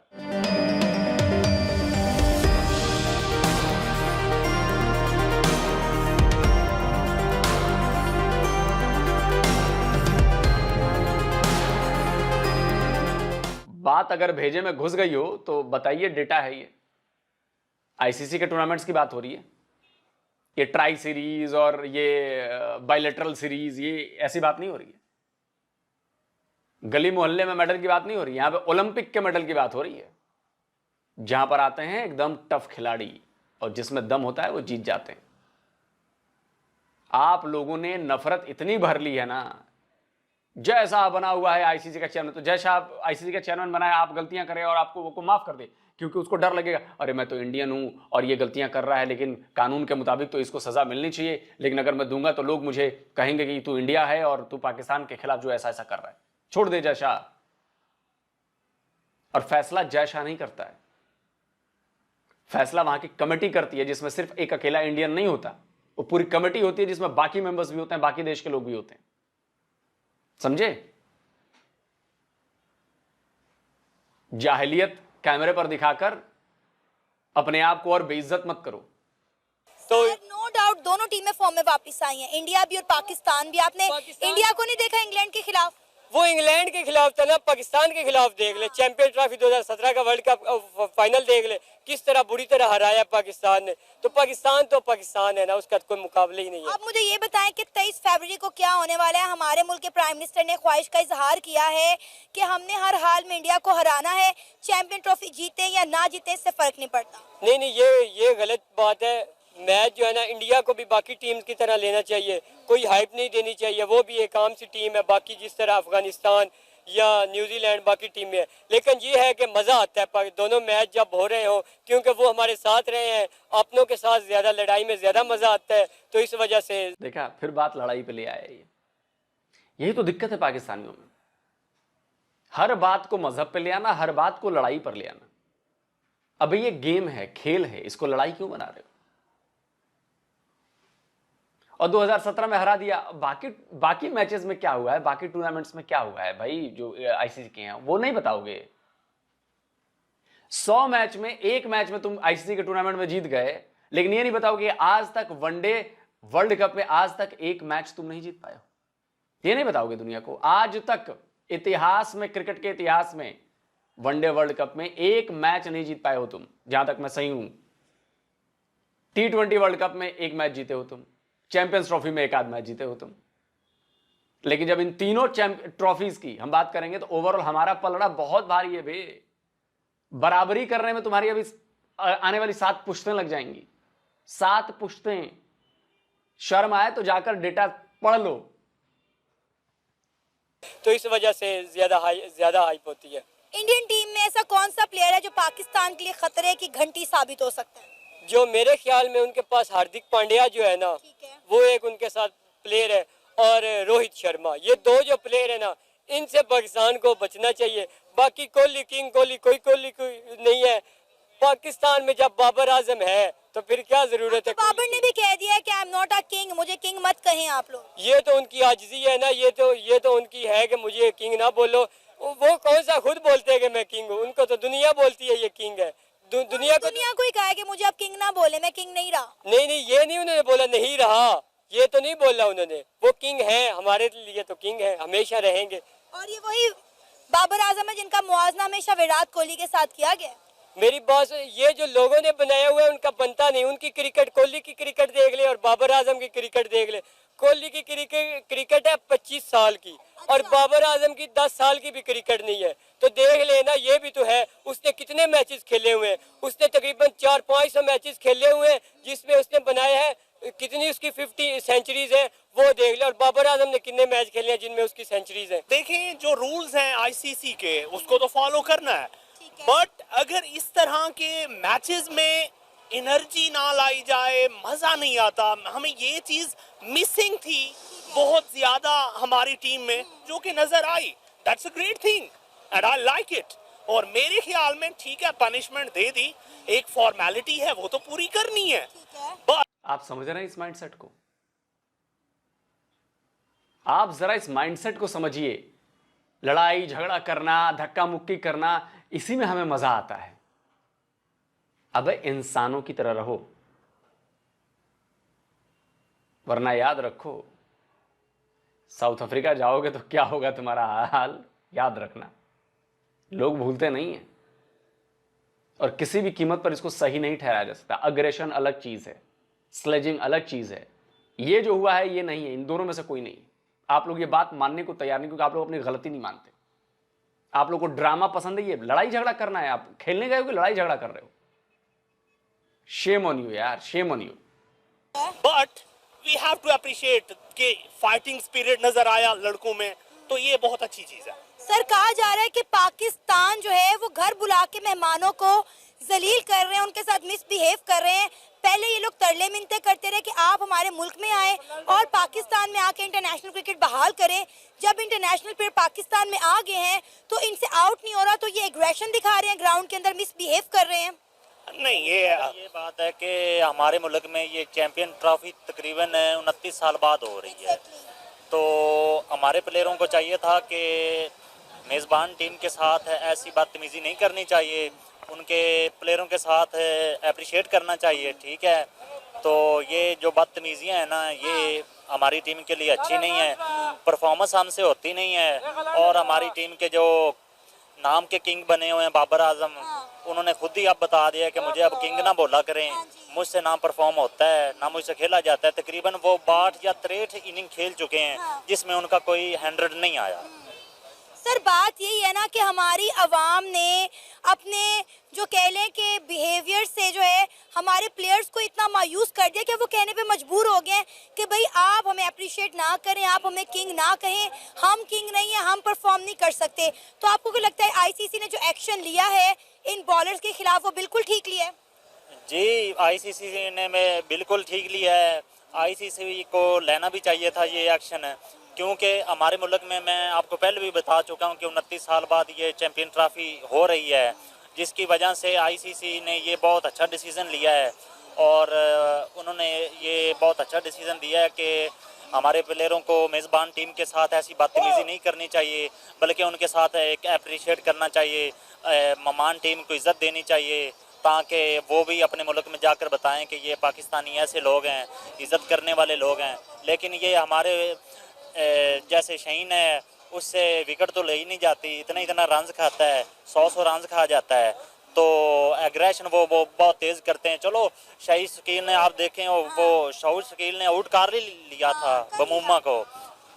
बात अगर भेजे में घुस गई हो तो बताइए, डेटा है ये। आईसीसी के टूर्नामेंट्स की बात हो रही है, ये ट्राई सीरीज और ये बायलैटरल सीरीज, ये ऐसी बात नहीं हो रही है। गली मोहल्ले में मेडल की बात नहीं हो रही है, यहां पे ओलंपिक के मेडल की बात हो रही है, जहां पर आते हैं एकदम टफ खिलाड़ी और जिसमें दम होता है वो जीत जाते हैं। आप लोगों ने नफरत इतनी भर ली है ना, जैसा बना हुआ है आईसीसी का चेयरमैन, तो जैसा आप आईसीसी का चेयरमैन बनाए, आप गलतियां करें और आपको वो माफ कर दे, क्योंकि उसको डर लगेगा, अरे मैं तो इंडियन हूं और ये गलतियां कर रहा है, लेकिन कानून के मुताबिक तो इसको सजा मिलनी चाहिए, लेकिन अगर मैं दूंगा तो लोग मुझे कहेंगे कि तू इंडिया है और तू पाकिस्तान के खिलाफ जो ऐसा ऐसा कर रहा है। छोड़ दे जय शाह। और फैसला जय शाह नहीं करता है, फैसला वहां की कमेटी करती है, जिसमें सिर्फ एक अकेला इंडियन नहीं होता, वो पूरी कमेटी होती है जिसमें बाकी मेंबर्स भी होते हैं, बाकी देश के लोग भी होते हैं। समझे? जाहिलियत कैमरे पर दिखाकर अपने आप को और बेइज्जत मत करो। तो नो डाउट दोनों टीमें फॉर्म में वापस आई हैं, इंडिया भी और पाकिस्तान भी। आपने इंडिया को नहीं देखा इंग्लैंड के खिलाफ? वो इंग्लैंड के खिलाफ था ना, पाकिस्तान के खिलाफ देख ले, चैंपियन ट्रॉफी 2017 का वर्ल्ड कप फाइनल देख ले, किस तरह बुरी तरह हराया पाकिस्तान ने। तो पाकिस्तान है ना, उसका कोई मुकाबले ही नहीं है। आप मुझे ये बताएं कि 23 फरवरी को क्या होने वाला है? हमारे मुल्क के प्राइम मिनिस्टर ने ख्वाहिश का इजहार किया है कि हमने हर हाल में इंडिया को हराना है, चैंपियन ट्रॉफी जीते या ना जीते इससे फर्क नहीं पड़ता। नहीं, ये गलत बात है। मैच जो है ना, इंडिया को भी बाकी टीम्स की तरह लेना चाहिए, कोई हाइप नहीं देनी चाहिए। वो भी एक आम सी टीम है, बाकी जिस तरह अफगानिस्तान या न्यूजीलैंड बाकी टीमें हैं। लेकिन ये है कि मज़ा आता है दोनों मैच जब हो रहे हो, क्योंकि वो हमारे साथ रहे हैं, अपनों के साथ ज़्यादा लड़ाई में ज़्यादा मज़ा आता है, तो इस वजह से। देखा, फिर बात लड़ाई पे ले आया। यही तो दिक्कत है पाकिस्तानियों में, हर बात को मजहब पे ले आना, हर बात को लड़ाई पर ले आना। अबे ये गेम है, खेल है, इसको लड़ाई क्यों बना रहे हो? और 2017 में हरा दिया, बाकी मैचेस में क्या हुआ है, बाकी टूर्नामेंट्स में क्या हुआ है भाई, जो आईसीसी के हैं वो नहीं बताओगे। 100 मैच में एक मैच में तुम आईसीसी के टूर्नामेंट में जीत गए, लेकिन ये नहीं बताओगे आज तक वनडे वर्ल्ड कप में आज तक एक मैच तुम नहीं जीत पाए हो। ये नहीं बताओगे दुनिया को। आज तक इतिहास में, क्रिकेट के इतिहास में वनडे वर्ल्ड कप में एक मैच नहीं जीत पाए हो तुम, जहां तक मैं सही हूं। T20 वर्ल्ड कप में एक मैच जीते हो तुम, चैंपियंस ट्रॉफी में एक आध मैच जीते हो तुम। लेकिन जब इन तीनों ट्रॉफीज की हम बात करेंगे तो ओवरऑल हमारा पलड़ा बहुत भारी है बे। बराबरी करने में तुम्हारी अभी आने वाली 7 पुश्तें लग जाएंगी, 7 पुश्तें। शर्म आए तो जाकर डेटा पढ़ लो। तो इस वजह से ज्यादा हाइप होती है। इंडियन टीम में ऐसा कौन सा प्लेयर है जो पाकिस्तान के लिए खतरे की घंटी साबित हो सकता है? जो मेरे ख्याल में उनके पास हार्दिक पांड्या जो है ना, वो एक उनके साथ प्लेयर है, और रोहित शर्मा, ये 2 जो प्लेयर है ना, इनसे पाकिस्तान को बचना चाहिए। बाकी कोहली, किंग कोहली, कोई नहीं है पाकिस्तान में। जब बाबर आजम है तो फिर क्या जरूरत है? बाबर ने भी कह दिया कि I am not a king, मुझे किंग मत कहें आप लोग। ये तो उनकी आजिज़ी है ना, ये तो उनकी है कि मुझे किंग ना बोलो। वो कौन सा खुद बोलते हैं कि मैं किंग हूँ? उनको तो दुनिया बोलती है ये किंग है। दुनिया को ही कहा है कि मुझे अब किंग ना बोले, मैं किंग नहीं रहा। नहीं, ये नहीं उन्होंने बोला नहीं रहा, ये तो नहीं बोला उन्होंने। वो किंग है, हमारे लिए तो किंग है, हमेशा रहेंगे। और ये वही बाबर आजम है जिनका मुआवजा हमेशा विराट कोहली के साथ किया गया। मेरी बात, ये जो लोगों ने बनाया हुआ है उनका बनता नहीं। उनकी क्रिकेट, कोहली की क्रिकेट देख ले और बाबर आजम की क्रिकेट देख ले। कोहली की क्रिकेट है 25 साल की, और बाबर आजम की 10 साल की भी क्रिकेट नहीं है। तो देख लेना, ये भी तो है। उसने कितने मैचेस खेले हुए हैं? उसने तकरीबन 400-500 मैचेस खेले हुए हैं, जिसमें उसने बनाया है, कितनी उसकी 50 सेंचुरीज है वो देख ले। और बाबर आजम ने कितने मैच खेले हैं जिनमें उसकी सेंचुरीज है। देखें, जो रूल्स हैं आईसीसी के, उसको तो फॉलो करना है, बट अगर इस तरह के मैचेस में एनर्जी ना लाई जाए, मजा नहीं आता। हमें ये चीज मिसिंग थी बहुत ज्यादा हमारी टीम में, जो कि नजर आई। That's a great thing and I like it. और मेरे ख्याल में ठीक है, पनिशमेंट दे दी, एक फॉर्मेलिटी है, वो तो पूरी करनी है। बट आप समझ रहे हैं इस माइंडसेट को? आप जरा इस माइंडसेट को समझिए। लड़ाई झगड़ा करना, धक्का मुक्की करना, इसी में हमें मजा आता है। अब इंसानों की तरह रहो, वरना याद रखो, साउथ अफ्रीका जाओगे तो क्या होगा तुम्हारा हाल, याद रखना। लोग भूलते नहीं हैं, और किसी भी कीमत पर इसको सही नहीं ठहराया जा सकता। अग्रेशन अलग चीज है, स्लेजिंग अलग चीज है। ये जो हुआ है ये नहीं है, इन दोनों में से कोई नहीं। आप लोग ये बात मानने को तैयार नहीं, क्योंकि आप लोग अपनी गलती नहीं मानते। आप लोग को ड्रामा पसंद है, ये लड़ाई झगड़ा करना है। आप खेलने गए हो कि लड़ाई झगड़ा कर रहे हो? शेम ऑन यू यार, shame on you. But we have to appreciate कि फाइटिंग स्पिरिट नजर आया लड़कों में, तो ये बहुत अच्छी चीज है। सर कहा जा रहा है कि पाकिस्तान जो है वो घर बुला के मेहमानों को जलील कर रहे हैं, उनके साथ मिसबिहेव कर रहे हैं। पहले ये लोग तरले मिन्नतें करते रहे कि आप हमारे मुल्क में आए और पाकिस्तान में आके इंटरनेशनल क्रिकेट बहाल करें। जब इंटरनेशनल प्लेयर पाकिस्तान में आ गए हैं तो इनसे आउट नहीं हो रहा, तो ये एग्रेशन दिखा रहे हैं, ग्राउंड के अंदर मिसबिहेव कर रहे हैं। नहीं, ये बात है कि हमारे मुल्क में ये चैंपियन ट्रॉफी तकरीबन 29 साल बाद हो रही है, तो हमारे प्लेयरों को चाहिए था कि मेज़बान टीम के साथ ऐसी बदतमीज़ी नहीं करनी चाहिए, उनके प्लेयरों के साथ अप्रिशिएट करना चाहिए, ठीक है। तो ये जो बदतमीज़ियाँ हैं ना, ये हमारी टीम के लिए अच्छी नहीं है, परफॉर्मेंस हमसे होती नहीं है। और हमारी टीम के जो नाम के किंग बने हुए हैं बाबर आजम, उन्होंने खुद ही अब बता दिया कि मुझे अब किंग ना बोला करें, मुझसे ना परफॉर्म होता है, ना मुझसे खेला जाता है। तकरीबन वो 62 या 63 इनिंग खेल चुके हैं जिसमें उनका कोई 100 नहीं आया। सर बात यही है ना कि हमारी आवाम ने अपने जो कह लें कि बिहेवियर से जो है हमारे प्लेयर्स को इतना मायूस कर दिया कि वो कहने पे मजबूर हो गए कि भाई आप हमें अप्रिशिएट ना करें, आप हमें किंग ना कहें, हम किंग नहीं है, हम परफॉर्म नहीं कर सकते। तो आपको क्या लगता है आईसीसी ने जो एक्शन लिया है इन बॉलर्स के खिलाफ वो बिल्कुल ठीक लिया है? जी, आईसीसी ने बिल्कुल ठीक लिया है। आईसीसी को लेना भी चाहिए था ये एक्शन, क्योंकि हमारे मुल्क में मैं आपको पहले भी बता चुका हूँ कि 29 साल बाद ये चैंपियन ट्रॉफी हो रही है, जिसकी वजह से आईसीसी ने ये बहुत अच्छा डिसीज़न लिया है। और उन्होंने ये बहुत अच्छा डिसीज़न दिया है कि हमारे प्लेयरों को मेज़बान टीम के साथ ऐसी बदतमीज़ी नहीं करनी चाहिए, बल्कि उनके साथ एक अप्रिशिएट करना चाहिए, मेहमान टीम को इज़्ज़त देनी चाहिए, ताकि वो भी अपने मुल्क में जाकर बताएं कि ये पाकिस्तानी ऐसे लोग हैं, इज़्ज़त करने वाले लोग हैं। लेकिन ये हमारे जैसे शहीन है, उससे विकेट तो ले ही नहीं जाती, इतना रन्स खाता है, 100 रन्स खा जाता है, तो एग्रेशन वो बहुत तेज़ करते हैं। चलो शाहिद शकील ने आप देखें, वो शाहिद शकील ने आउट कर ही लिया था बमूमा को,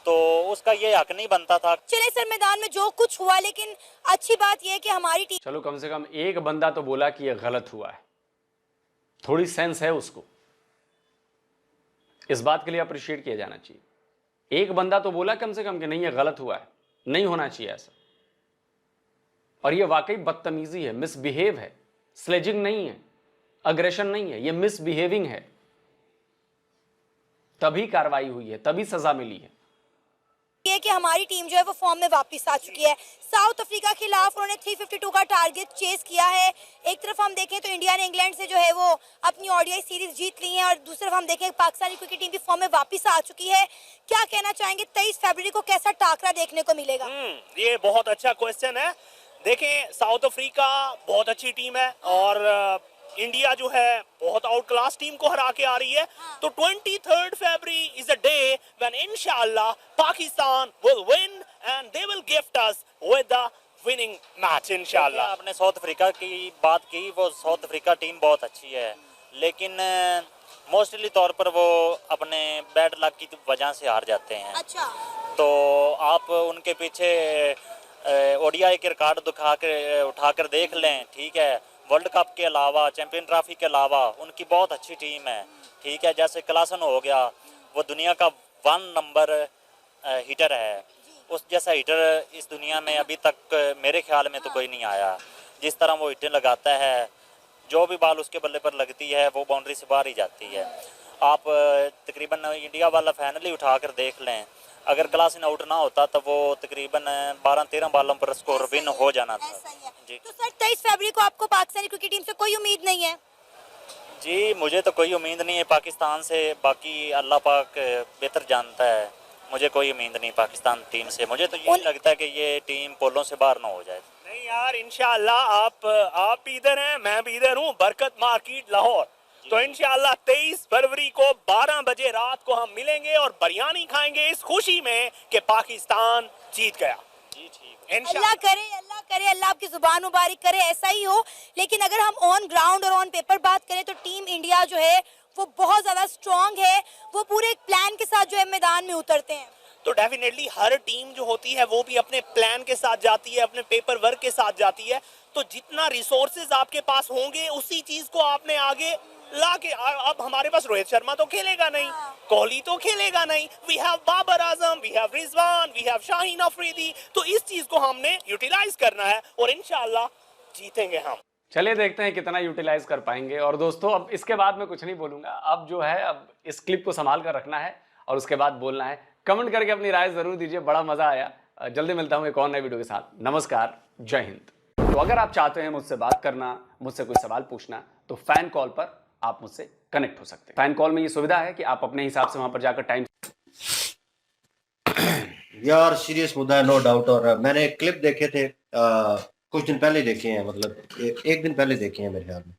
तो उसका ये हक नहीं बनता था। चले सर मैदान में जो कुछ हुआ, लेकिन अच्छी बात यह है कि हमारी टीम, चलो कम से कम एक बंदा तो बोला कि ये गलत हुआ है, थोड़ी सेंस है उसको, इस बात के लिए अप्रिशिएट किया जाना चाहिए। एक बंदा तो बोला कम से कम कि नहीं ये गलत हुआ है, नहीं होना चाहिए ऐसा। और ये वाकई बदतमीजी है, मिसबिहेव है, स्लेजिंग नहीं है, अग्रेशन नहीं है, ये मिसबिहेविंग है। तभी कार्रवाई हुई है, तभी सजा मिली है। ये कि हमारी टीम जो है वो फॉर्म में वापस आ चुकी है। साउथ अफ्रीका के खिलाफ उन्होंने 352 का टारगेट चेस किया है। एक तरफ हम देखें तो इंडिया ने इंग्लैंड से जो है वो अपनी ओडीआई सीरीज जीत ली है, और दूसरी तरफ हम देखें पाकिस्तानी क्रिकेट टीम भी फॉर्म में वापस आ चुकी है। क्या कहना चाहेंगे 23 फरवरी को कैसा टाकरा देखने को मिलेगा? ये बहुत अच्छा क्वेश्चन है। देखें, साउथ अफ्रीका बहुत अच्छी टीम है और इंडिया जो है बहुत आउट क्लास टीम को हरा के आ रही है। तो 23 फरवरी इज अ डे व्हेन इंशाल्लाह Pakistan will win and they will gift us with the winning match इंशाल्लाह। आपने साउथ अफ्रीका की बात की, वो साउथ अफ्रीका टीम बहुत अच्छी है, लेकिन मोस्टली तौर पर वो अपने बैड लक की वजह से हार जाते हैं। अच्छा, तो आप उनके पीछे ओडीआई के रिकॉर्ड उठाकर देख लें, ठीक है। वर्ल्ड कप के अलावा, चैंपियन ट्रॉफी के अलावा उनकी बहुत अच्छी टीम है, ठीक है। जैसे क्लासन हो गया, वो दुनिया का 1 नंबर हिटर है, उस जैसा हिटर इस दुनिया में अभी तक मेरे ख्याल में तो कोई नहीं आया। जिस तरह वो हिटें लगाता है, जो भी बॉल उसके बल्ले पर लगती है वो बाउंड्री से बाहर ही जाती है। आप तकरीबन इंडिया वाला फाइनल ही उठा कर देख लें, अगर क्लासन आउट ना होता तो वो तकरीबन 12-13 बॉलों पर स्कोर विन हो जाना था। जी, तो सर 23 फरवरी को आपको पाकिस्तानी क्रिकेट टीम से कोई उम्मीद नहीं है? जी, मुझे तो कोई उम्मीद नहीं है पाकिस्तान से, बाकी अल्लाह पाक बेहतर जानता है। मुझे कोई उम्मीद नहीं पाकिस्तान टीम से। मुझे तो यही लगता है कि ये टीम पोलों से बाहर ना हो जाए। नहीं यार, इंशाल्लाह आप भी इधर हैं, मैं भी इधर हूँ, बरकत मार्केट लाहौर। तो इंशाल्लाह 23 फरवरी को 12 बजे रात को हम मिलेंगे और बिरयानी खाएंगे इस खुशी में कि पाकिस्तान जीत गया। जी ठीक, अल्लाह करे, अल्लाह आपकी जुबान मुबारक करे, ऐसा ही हो। लेकिन अगर हम ऑन ग्राउंड और ऑन पेपर बात करें तो टीम इंडिया जो है वो बहुत ज़्यादा स्ट्रॉन्ग है, वो पूरे एक प्लान के साथ जो है मैदान में उतरते हैं। तो डेफिनेटली हर टीम जो होती है वो भी अपने प्लान के साथ जाती है, अपने पेपर वर्क के साथ जाती है। तो जितना रिसोर्सेज आपके पास होंगे उसी चीज़ को आपने आगे लाके अब हमारे पास रोहित शर्मा तो खेलेगा नहीं, कोहली तो खेलेगा नहीं, we have Babar Azam, we have Rizwan, we have Shaheen Afridi. तो इस चीज को हमने यूटिलाइज करना है और इंशाल्लाह जीतेंगे हम। चलिए देखते हैं कितना यूटिलाइज कर पाएंगे। और दोस्तों अब इसके बाद मैं कुछ नहीं बोलूंगा, अब जो है अब इस क्लिप को संभाल कर रखना है और उसके बाद बोलना है। कमेंट करके अपनी राय जरूर दीजिए, बड़ा मजा आया। जल्दी मिलता हूं एक और नए वीडियो के साथ। नमस्कार, जय हिंद। तो अगर आप चाहते हैं मुझसे बात करना, मुझसे कोई सवाल पूछना, तो फैन कॉल पर आप मुझसे कनेक्ट हो सकते हैं। फैन कॉल में ये सुविधा है कि आप अपने हिसाब से वहां पर जाकर टाइम यार सीरियस मुद्दा है, नो डाउट। और मैंने क्लिप देखे थे कुछ दिन पहले देखे हैं, मतलब एक दिन पहले देखे हैं मेरे ख्याल में,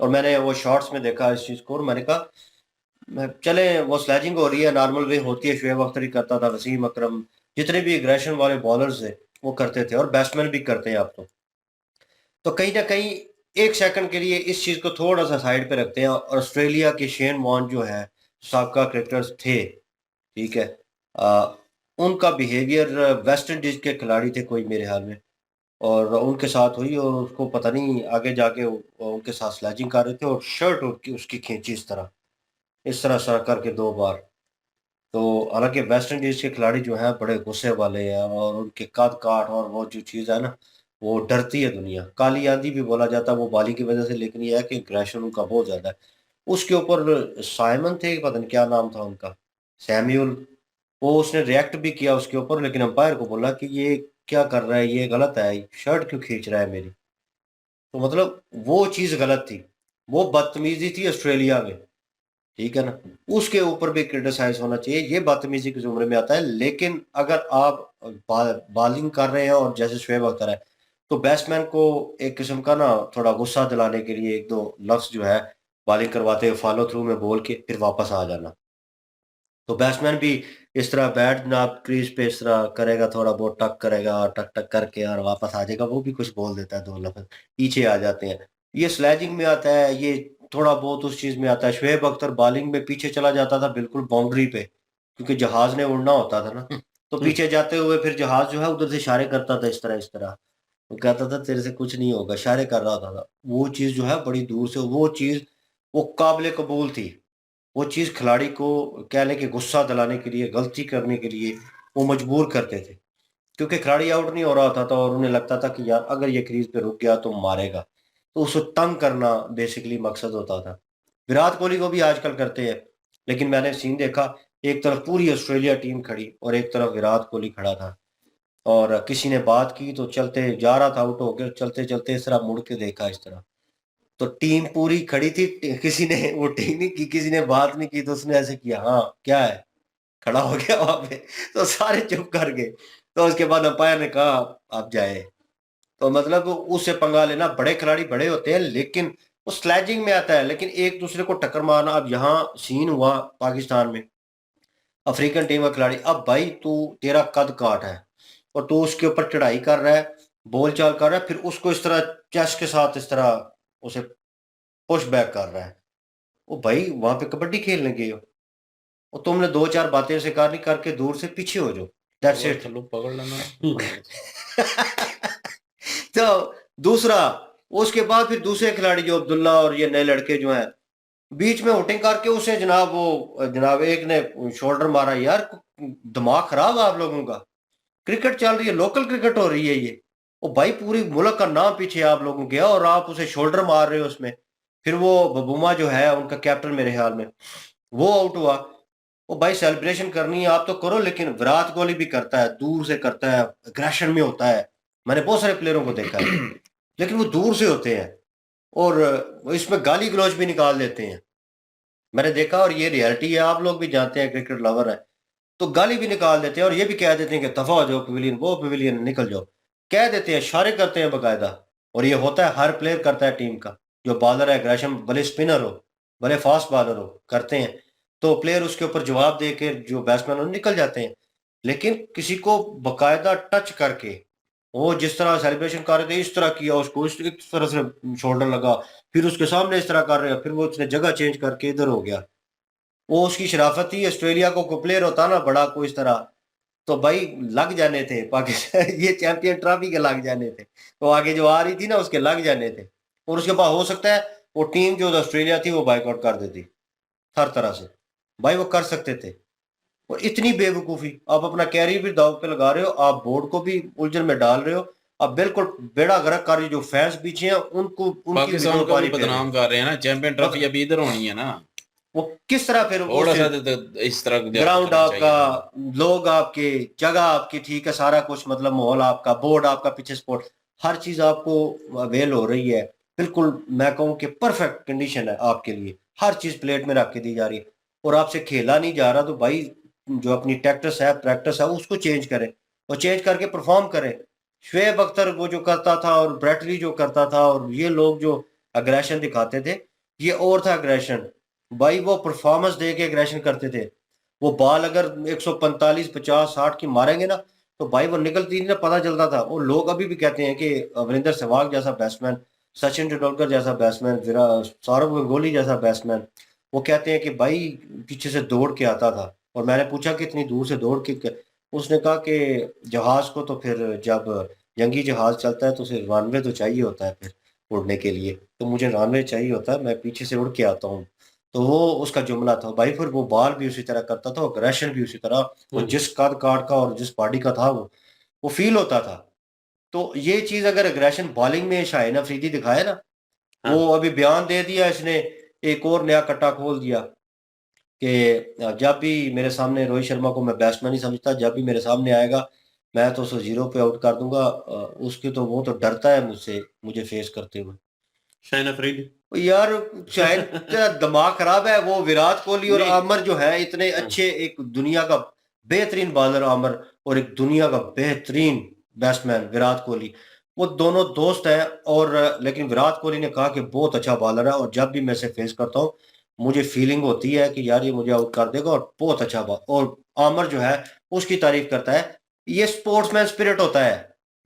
और मैंने वो शॉर्ट्स में देखा इस चीज़ को और मैंने कहा चले वो स्लैजिंग हो रही है, नॉर्मल वे होती है, शुएब अख्तर ही करता था, वसीम अकरम, जितने भी एग्रेशन वाले बॉलर्स थे वो करते थे और बैट्समैन भी करते हैं आप तो कहीं ना कहीं एक सेकंड के लिए इस चीज़ को थोड़ा सा साइड पे रखते हैं। और ऑस्ट्रेलिया के शेन वॉर्न जो है साबका क्रिकेटर्स थे, ठीक है, उनका बिहेवियर वेस्ट इंडीज के खिलाड़ी थे कोई मेरे ख्याल में, और उनके साथ हुई और उसको पता नहीं आगे जाके उनके साथ स्लैजिंग कर रहे थे और शर्ट उसकी खींची इस तरह करके 2 बार। तो हालांकि वेस्ट इंडीज के खिलाड़ी जो हैं बड़े गुस्से वाले हैं और उनके कद काठ और वो जो चीज़ है ना, वो डरती है दुनिया। काली आंधी भी बोला जाता है वो बाली की वजह से, लेकिन यह है कि एग्रेशन उनका बहुत ज़्यादा है। उसके ऊपर साइमन थे, पता नहीं क्या नाम था उनका, सैम्यूल, वो उसने रिएक्ट भी किया उसके ऊपर, लेकिन अंपायर को बोला कि ये क्या कर रहा है, ये गलत है, शर्ट क्यों खींच रहा है मेरी। तो मतलब वो चीज़ गलत थी, वो बदतमीजी थी ऑस्ट्रेलिया में, ठीक है ना, उसके ऊपर भी क्रिटिसाइज होना चाहिए, ये बदतमीजी के जुमरे में आता है। लेकिन अगर आप बॉलिंग कर रहे हैं और जैसे शुएब अख्तर है, तो बैट्समैन को एक किस्म का ना थोड़ा गुस्सा दिलाने के लिए 1-2 लफ्ज जो है बॉलिंग करवाते हुए फॉलो थ्रू में बोल के फिर वापस आ जाना। तो बैट्समैन भी इस तरह बैट जनाब क्रीज पे इस तरह करेगा, थोड़ा बहुत टक करेगा, टक टक करके और वापस आ जाएगा, वो भी कुछ बोल देता है, 2 लफ्ज पीछे आ जाते हैं। ये स्लैजिंग में आता है, ये थोड़ा बहुत उस चीज़ में आता है। शुएब अख्तर बॉलिंग में पीछे चला जाता था बिल्कुल बाउंड्री पे, क्योंकि जहाज ने उड़ना होता था ना, तो पीछे जाते हुए फिर जहाज जो है उधर से इशारे करता था इस तरह, वो कहता था तेरे से कुछ नहीं होगा, इशारे कर रहा था। वो चीज़ जो है बड़ी दूर से, वो चीज़ वो काबिल कबूल थी। वो चीज़ खिलाड़ी को कह लें कि गुस्सा दिलाने के लिए, गलती करने के लिए वो मजबूर करते थे, क्योंकि खिलाड़ी आउट नहीं हो रहा था और उन्हें लगता था कि यार अगर ये क्रीज पे रुक गया तो मारेगा, तो उसको तंग करना बेसिकली मकसद होता था। विराट कोहली को भी आजकल करते हैं, लेकिन मैंने सीन देखा, एक तरफ पूरी ऑस्ट्रेलिया टीम खड़ी और एक तरफ विराट कोहली खड़ा था, और किसी ने बात की तो चलते जा रहा था, आउट हो गया, चलते चलते इस तरह मुड़ के देखा इस तरह, तो टीम पूरी खड़ी थी, किसी ने वो टीम नहीं की, किसी ने बात नहीं की, तो उसने ऐसे किया, हाँ क्या है, खड़ा हो गया वहां पे, तो सारे चुप कर गए। तो उसके बाद अंपायर ने कहा आप जाए। तो मतलब उससे पंगा लेना, बड़े खिलाड़ी बड़े होते हैं लेकिन वो स्लैजिंग में आता है, लेकिन एक दूसरे को टक्कर मारना। अब यहाँ सीन हुआ पाकिस्तान में, अफ्रीकन टीम का खिलाड़ी, अब भाई तू तेरा कद काट है और तू उसके ऊपर चढ़ाई कर रहा है, बोल चाल कर रहा है, फिर उसको इस तरह चेस्ट के साथ इस तरह उसे पुश बैक कर रहा है। ओ भाई वहां पे कबड्डी खेलने गए हो और तुमने 2-4 बातें से नहीं करके दूर से पीछे हो जाओ, दैट्स इट, पकड़ लेना। तो दूसरा, उसके बाद फिर दूसरे खिलाड़ी जो अब्दुल्ला और ये नए लड़के जो हैं, बीच में हुटिंग करके उसे जनाब एक ने शोल्डर मारा। यार दिमाग खराब है आप लोगों का, क्रिकेट चल रही है, लोकल क्रिकेट हो रही है ये, ओ भाई पूरी मुल्क का नाम पीछे आप लोगों के, और आप उसे शोल्डर मार रहे हो उसमें। फिर वो बबूमा जो है उनका कैप्टन मेरे ख्याल में, वो आउट हुआ। ओ भाई सेलिब्रेशन करनी है आप तो करो, लेकिन विराट कोहली भी करता है, दूर से करता है, एग्रेशन में होता है, मैंने बहुत सारे प्लेयरों को देखा है, लेकिन वो दूर से होते हैं और इसमें गाली गलौज भी निकाल देते हैं, मैंने देखा। और ये रियलिटी है, आप लोग भी जानते हैं, क्रिकेट लवर है, तो गाली भी निकाल देते हैं और ये भी कह देते हैं कि दफा हो जाओ पवेलियन, वो पवेलियन निकल जाओ, कह देते हैं, इशारे करते हैं बकायदा। और ये होता है, हर प्लेयर करता है टीम का, जो बॉलर है एग्रेशन, भले स्पिनर हो भले फास्ट बॉलर हो, करते हैं, तो प्लेयर उसके ऊपर जवाब दे के जो बैट्समैन निकल जाते हैं। लेकिन किसी को बकायदा टच करके, वो जिस तरह सेलिब्रेशन कर रहे थे इस तरह किया, उसको इस तरह से शोल्डर लगा, फिर उसके सामने इस तरह कर रहे हैं, फिर वो उसने जगह चेंज करके इधर हो गया, वो उसकी शराफत थी। ऑस्ट्रेलिया को प्लेयर होता ना बड़ा कोई इस तरह, तो भाई लग जाने थे पाकिस्तान ये चैंपियन ट्रॉफी के लग जाने थे, तो आगे जो आ रही थी ना उसके लग जाने थे। और उसके बाद हो सकता है वो टीम जो ऑस्ट्रेलिया थी वो बाइकआउट कर देती हर तरह से। भाई वो कर सकते थे। और इतनी बेवकूफ़ी, आप अपना कैरियर भी दाव पे लगा रहे हो, आप बोर्ड को भी उलझन में डाल रहे हो, आप बिल्कुल बेड़ा गर्क कर रहे हो। जो फैंस पीछे हैं उनको उनकी पाकिस्तान को भी पानी फेर रहे हो। बदनाम कर रहे हैं ना, चैंपियन ट्रॉफी अभी इधर होनी है ना, वो किस तरह फिर थोड़ा सा उसे तो इस तरह ग्राउंड करना चाहिए आपका, था। लोग आपके, जगह आपकी, ठीक है, सारा कुछ मतलब माहौल आपका, बोर्ड आपका, पीछे स्पोर्ट, हर चीज आपको अवेल हो रही है। बिल्कुल मैं कहूँ कि परफेक्ट कंडीशन है आपके लिए, हर चीज प्लेट में रख के दी जा रही है और आपसे खेला नहीं जा रहा। तो भाई जो अपनी प्रैक्टिस है उसको चेंज करें और चेंज करके परफॉर्म करें। शुएब अख्तर वो जो करता था और ब्रेटली जो करता था और ये लोग जो अग्रेशन दिखाते थे, ये और था अग्रेशन। भाई वो परफॉर्मेंस दे के एग्रेशन करते थे। वो बॉल अगर 145 50 60 की मारेंगे ना तो भाई वो निकलती नहीं ना, पता चलता था। और लोग अभी भी कहते हैं कि अमरिंदर सहवाग जैसा बैट्समैन, सचिन तेंदुलकर जैसा बैट्समैन, सौरव गंगोली जैसा बैट्समैन, वो कहते हैं कि भाई पीछे से दौड़ के आता था। और मैंने पूछा कि इतनी दूर से दौड़ के उसने कहा कि जहाज को तो फिर जब जंगी जहाज चलता है तो उसे रनवे तो चाहिए होता है फिर उड़ने के लिए, तो मुझे रनवे चाहिए होता है, मैं पीछे से उड़ के आता हूँ। तो वो उसका जुमला था भाई। फिर वो बॉल भी उसी तरह करता था, अग्रेशन भी उसी तरह, वो जिस कद काट का और जिस बॉडी का था वो फील होता था। तो ये चीज अगर अग्रेशन बॉलिंग में शाहिन अफरीदी दिखाए ना, वो अभी बयान दे दिया इसने, एक और नया कट्टा खोल दिया कि जब भी मेरे सामने, रोहित शर्मा को मैं बैट्समैन ही समझता, जब भी मेरे सामने आएगा मैं तो उसे जीरो पे आउट कर दूंगा। उसकी तो वो तो डरता है मुझसे, मुझे फेस करते हुए। शाहिन अफरीदी यार शायद तेरा दिमाग खराब है। वो विराट कोहली और नहीं। आमर जो है इतने अच्छे, एक दुनिया का बेहतरीन बॉलर आमर और एक दुनिया का बेहतरीन बैट्समैन विराट कोहली, वो दोनों दोस्त हैं। और लेकिन विराट कोहली ने कहा कि बहुत अच्छा बॉलर है और जब भी मैं इसे फेस करता हूँ मुझे फीलिंग होती है कि यार ये मुझे आउट कर देगा और बहुत अच्छा बॉल। और आमर जो है उसकी तारीफ करता है। ये स्पोर्ट्समैन स्पिरिट होता है,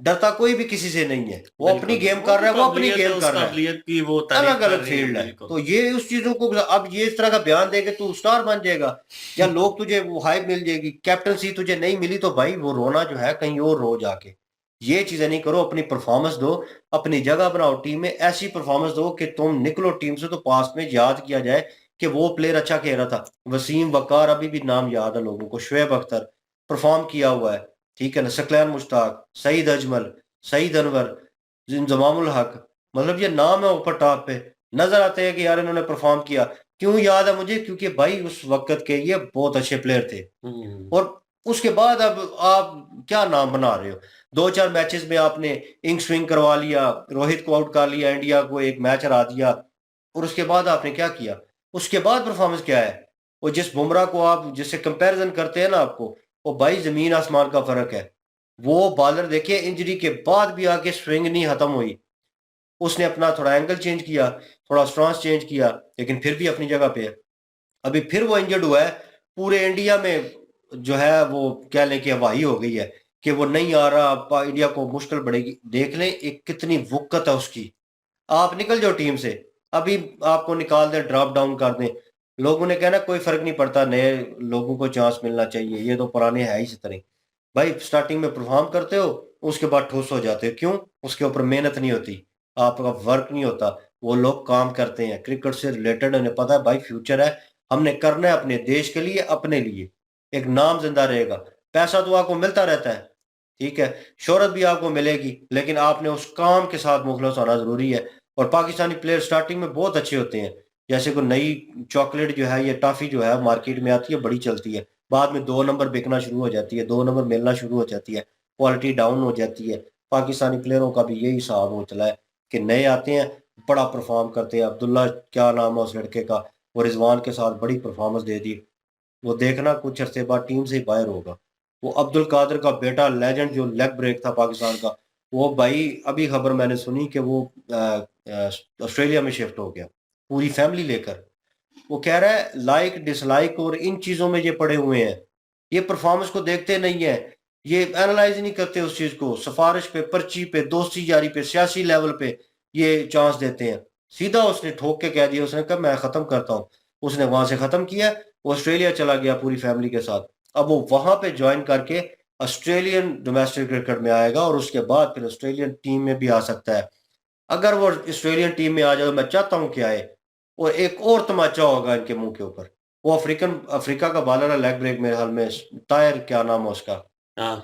डरता कोई भी किसी से नहीं है। वो अपनी गेम कर रहा है, वो अपनी गेम कर रहा है। काबिलियत की वो अलग अलग फील्ड है। तो ये उस चीजों को अब ये इस तरह का बयान देके तू स्टार बन जाएगा या लोग तुझे वो हाइप मिल जाएगी, कैप्टनसी तुझे नहीं मिली तो भाई वो रोना जो है कहीं और रो जाके। ये चीजें नहीं करो, अपनी परफॉर्मेंस दो, अपनी जगह बनाओ टीम में, ऐसी परफॉर्मेंस दो कि तुम निकलो टीम से तो पास में याद किया जाए कि वो प्लेयर अच्छा खेल रहा था। वसीम वकार अभी भी नाम याद है लोगों को, शुएब अख्तर परफॉर्म किया हुआ है, ठीक है ना, सकलैन मुश्ताक, सईद अजमल, सईद अनवर, इंजमामुल हक, मतलब ये नाम है ऊपर टॉप पे, नजर आते हैं कि यार इन्होंने परफॉर्म किया। क्यों याद है मुझे? क्योंकि भाई उस वक्त के ये बहुत अच्छे प्लेयर थे। और उसके बाद अब आप क्या नाम बना रहे हो? 2-4 मैचेस में आपने इंग स्विंग करवा लिया, रोहित को आउट कर लिया, इंडिया को एक मैच हरा दिया, और उसके बाद आपने क्या किया? उसके बाद परफॉर्मेंस क्या है? और जिस बुमराह को आप जिससे कंपैरिजन करते हैं ना आपको, वो भाई जमीन आसमान का फर्क है। वो बॉलर देखिए इंजरी के बाद भी आके स्विंग नहीं खत्म हुई, उसने अपना थोड़ा एंगल चेंज किया, थोड़ा स्ट्रांस चेंज किया, लेकिन फिर भी अपनी जगह पे है। अभी फिर वो इंजर्ड हुआ है, पूरे इंडिया में जो है वो कह लें कि हवाई हो गई है कि वो नहीं आ रहा, इंडिया को मुश्किल बढ़ेगी। देख लें एक कितनी वुक्कत है उसकी। आप निकल जाओ टीम से, अभी आपको निकाल दें, ड्रॉप डाउन कर दें, लोगों ने कहना कोई फर्क नहीं पड़ता, नए लोगों को चांस मिलना चाहिए, ये तो पुराने है ही इस तरह। भाई स्टार्टिंग में परफॉर्म करते हो, उसके बाद ठोस हो जाते हो। क्यों? उसके ऊपर मेहनत नहीं होती, आपका वर्क नहीं होता। वो लोग काम करते हैं क्रिकेट से रिलेटेड, उन्हें पता है भाई फ्यूचर है, हमने करना है अपने देश के लिए, अपने लिए, एक नाम जिंदा रहेगा। पैसा तो आपको मिलता रहता है, ठीक है, शोहरत भी आपको मिलेगी, लेकिन आपने उस काम के साथ मुखलस होना जरूरी है। और पाकिस्तानी प्लेयर स्टार्टिंग में बहुत अच्छे होते हैं, जैसे कोई नई चॉकलेट जो है, ये टॉफी जो है मार्केट में आती है, बड़ी चलती है, बाद में 2 नंबर बिकना शुरू हो जाती है, 2 नंबर मिलना शुरू हो जाती है, क्वालिटी डाउन हो जाती है। पाकिस्तानी प्लेयरों का भी यही हिसाब हो चला है कि नए आते हैं, बड़ा परफॉर्म करते हैं। अब्दुल्ला क्या नाम है उस लड़के का, वो रिजवान के साथ बड़ी परफॉर्मेंस दे दी। वो देखना कुछ अरसे बाद टीम से ही बाहर होगा। वो अब्दुल कादिर का बेटा लेजेंड जो लेग ब्रेक था पाकिस्तान का, वो भाई अभी खबर मैंने सुनी कि वो ऑस्ट्रेलिया में शिफ्ट हो गया पूरी फैमिली लेकर। वो कह रहा है लाइक डिसलाइक और इन चीजों में ये पड़े हुए हैं, ये परफॉर्मेंस को देखते नहीं है, ये एनालाइज नहीं करते उस चीज को, सिफारिश पे, पर्ची पे, दोस्ती यारी पे, सियासी लेवल पे ये चांस देते हैं। सीधा उसने ठोक के कह दिया, उसने कहा मैं खत्म करता हूँ। उसने वहां से खत्म किया, वो ऑस्ट्रेलिया चला गया पूरी फैमिली के साथ। अब वो वहां पे ज्वाइन करके ऑस्ट्रेलियन डोमेस्टिक क्रिकेट में आएगा और उसके बाद फिर ऑस्ट्रेलियन टीम में भी आ सकता है। अगर वो ऑस्ट्रेलियन टीम में आ जाए, मैं चाहता हूँ कि आए, और एक और तमाचा होगा इनके मुंह के ऊपर। वो अफ्रीका का बालर है, लेग ब्रेक मेरे हाल में, तायर क्या नाम है उसका, हाँ,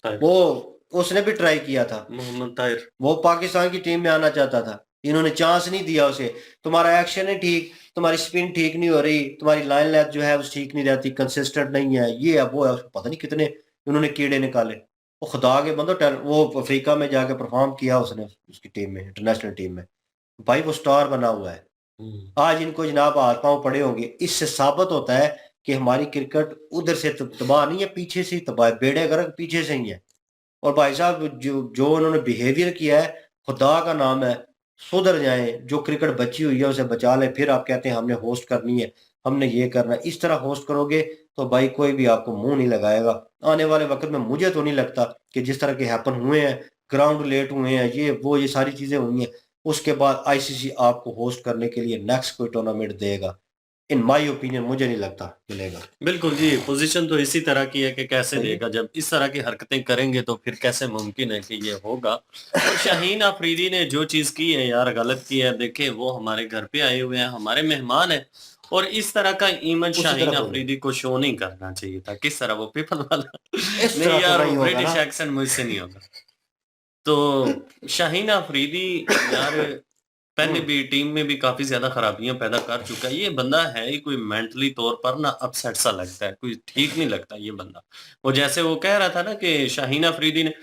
ताहिर, वो उसने भी ट्राई किया था, मोहम्मद ताहिर। वो पाकिस्तान की टीम में आना चाहता था, इन्होंने चांस नहीं दिया उसे। तुम्हारा एक्शन है ठीक, तुम्हारी स्पिन ठीक नहीं हो रही, तुम्हारी लाइन लेंथ जो है वो ठीक नहीं रहती, कंसिस्टेंट नहीं है, ये है वो है, पता नहीं कितने उन्होंने कीड़े निकाले। वो खुदा के बंदो, वो अफ्रीका में जाके परफॉर्म किया उसने, उसकी टीम में, इंटरनेशनल टीम में, भाई वो स्टार बना हुआ है। आज इनको जनाब हाथ पांव पड़े होंगे। इससे साबित होता है कि हमारी क्रिकेट उधर से तबाह नहीं है, पीछे से ही तबाह है, बेड़े गर्क पीछे से ही है। और भाई साहब जो उन्होंने बिहेवियर किया है, खुदा का नाम है, सुधर जाएं। जो क्रिकेट बची हुई है उसे बचा लें। फिर आप कहते हैं हमने होस्ट करनी है, हमने ये करना है। इस तरह होस्ट करोगे तो भाई कोई भी आपको मुंह नहीं लगाएगा आने वाले वक्त में। मुझे तो नहीं लगता कि जिस तरह के हैपन हुए हैं, ग्राउंड लेट हुए हैं, ये वो ये सारी चीजें हुई हैं, उसके बाद आईसीसी आपको होस्ट करने के लिए नेक्स्ट कोई टूर्नामेंट देगा। इन माय ओपिनियन मुझे नहीं लगता मिलेगा। बिल्कुल जी, पोजीशन तो इसी तरह की है कि कैसे देगा। जब इस तरह की हरकतें करेंगे तो फिर कैसे मुमकिन है कि ये होगा। और शाहीन अफरीदी ने जो चीज की है यार, गलत की है। देखे वो हमारे घर पे आए हुए हैं, हमारे मेहमान हैं, और इस तरह का इमेज शाहीन अफरीदी को शो नहीं करना चाहिए था। किस तरह वो पीपल वाला इस नहीं तरह तो यार, नहीं होगा ब्रिटिश ना। एक्सेंट मुझसे नहीं होगा। तो शाहीन अफरीदी यार पहले भी टीम में भी काफी ज्यादा खराबियां पैदा कर चुका है। ये बंदा है ही कोई मेंटली तौर पर ना अपसेट सा लगता है, कोई ठीक नहीं लगता ये बंदा। वो जैसे वो कह रहा था ना कि शाहीन अफरीदी ने,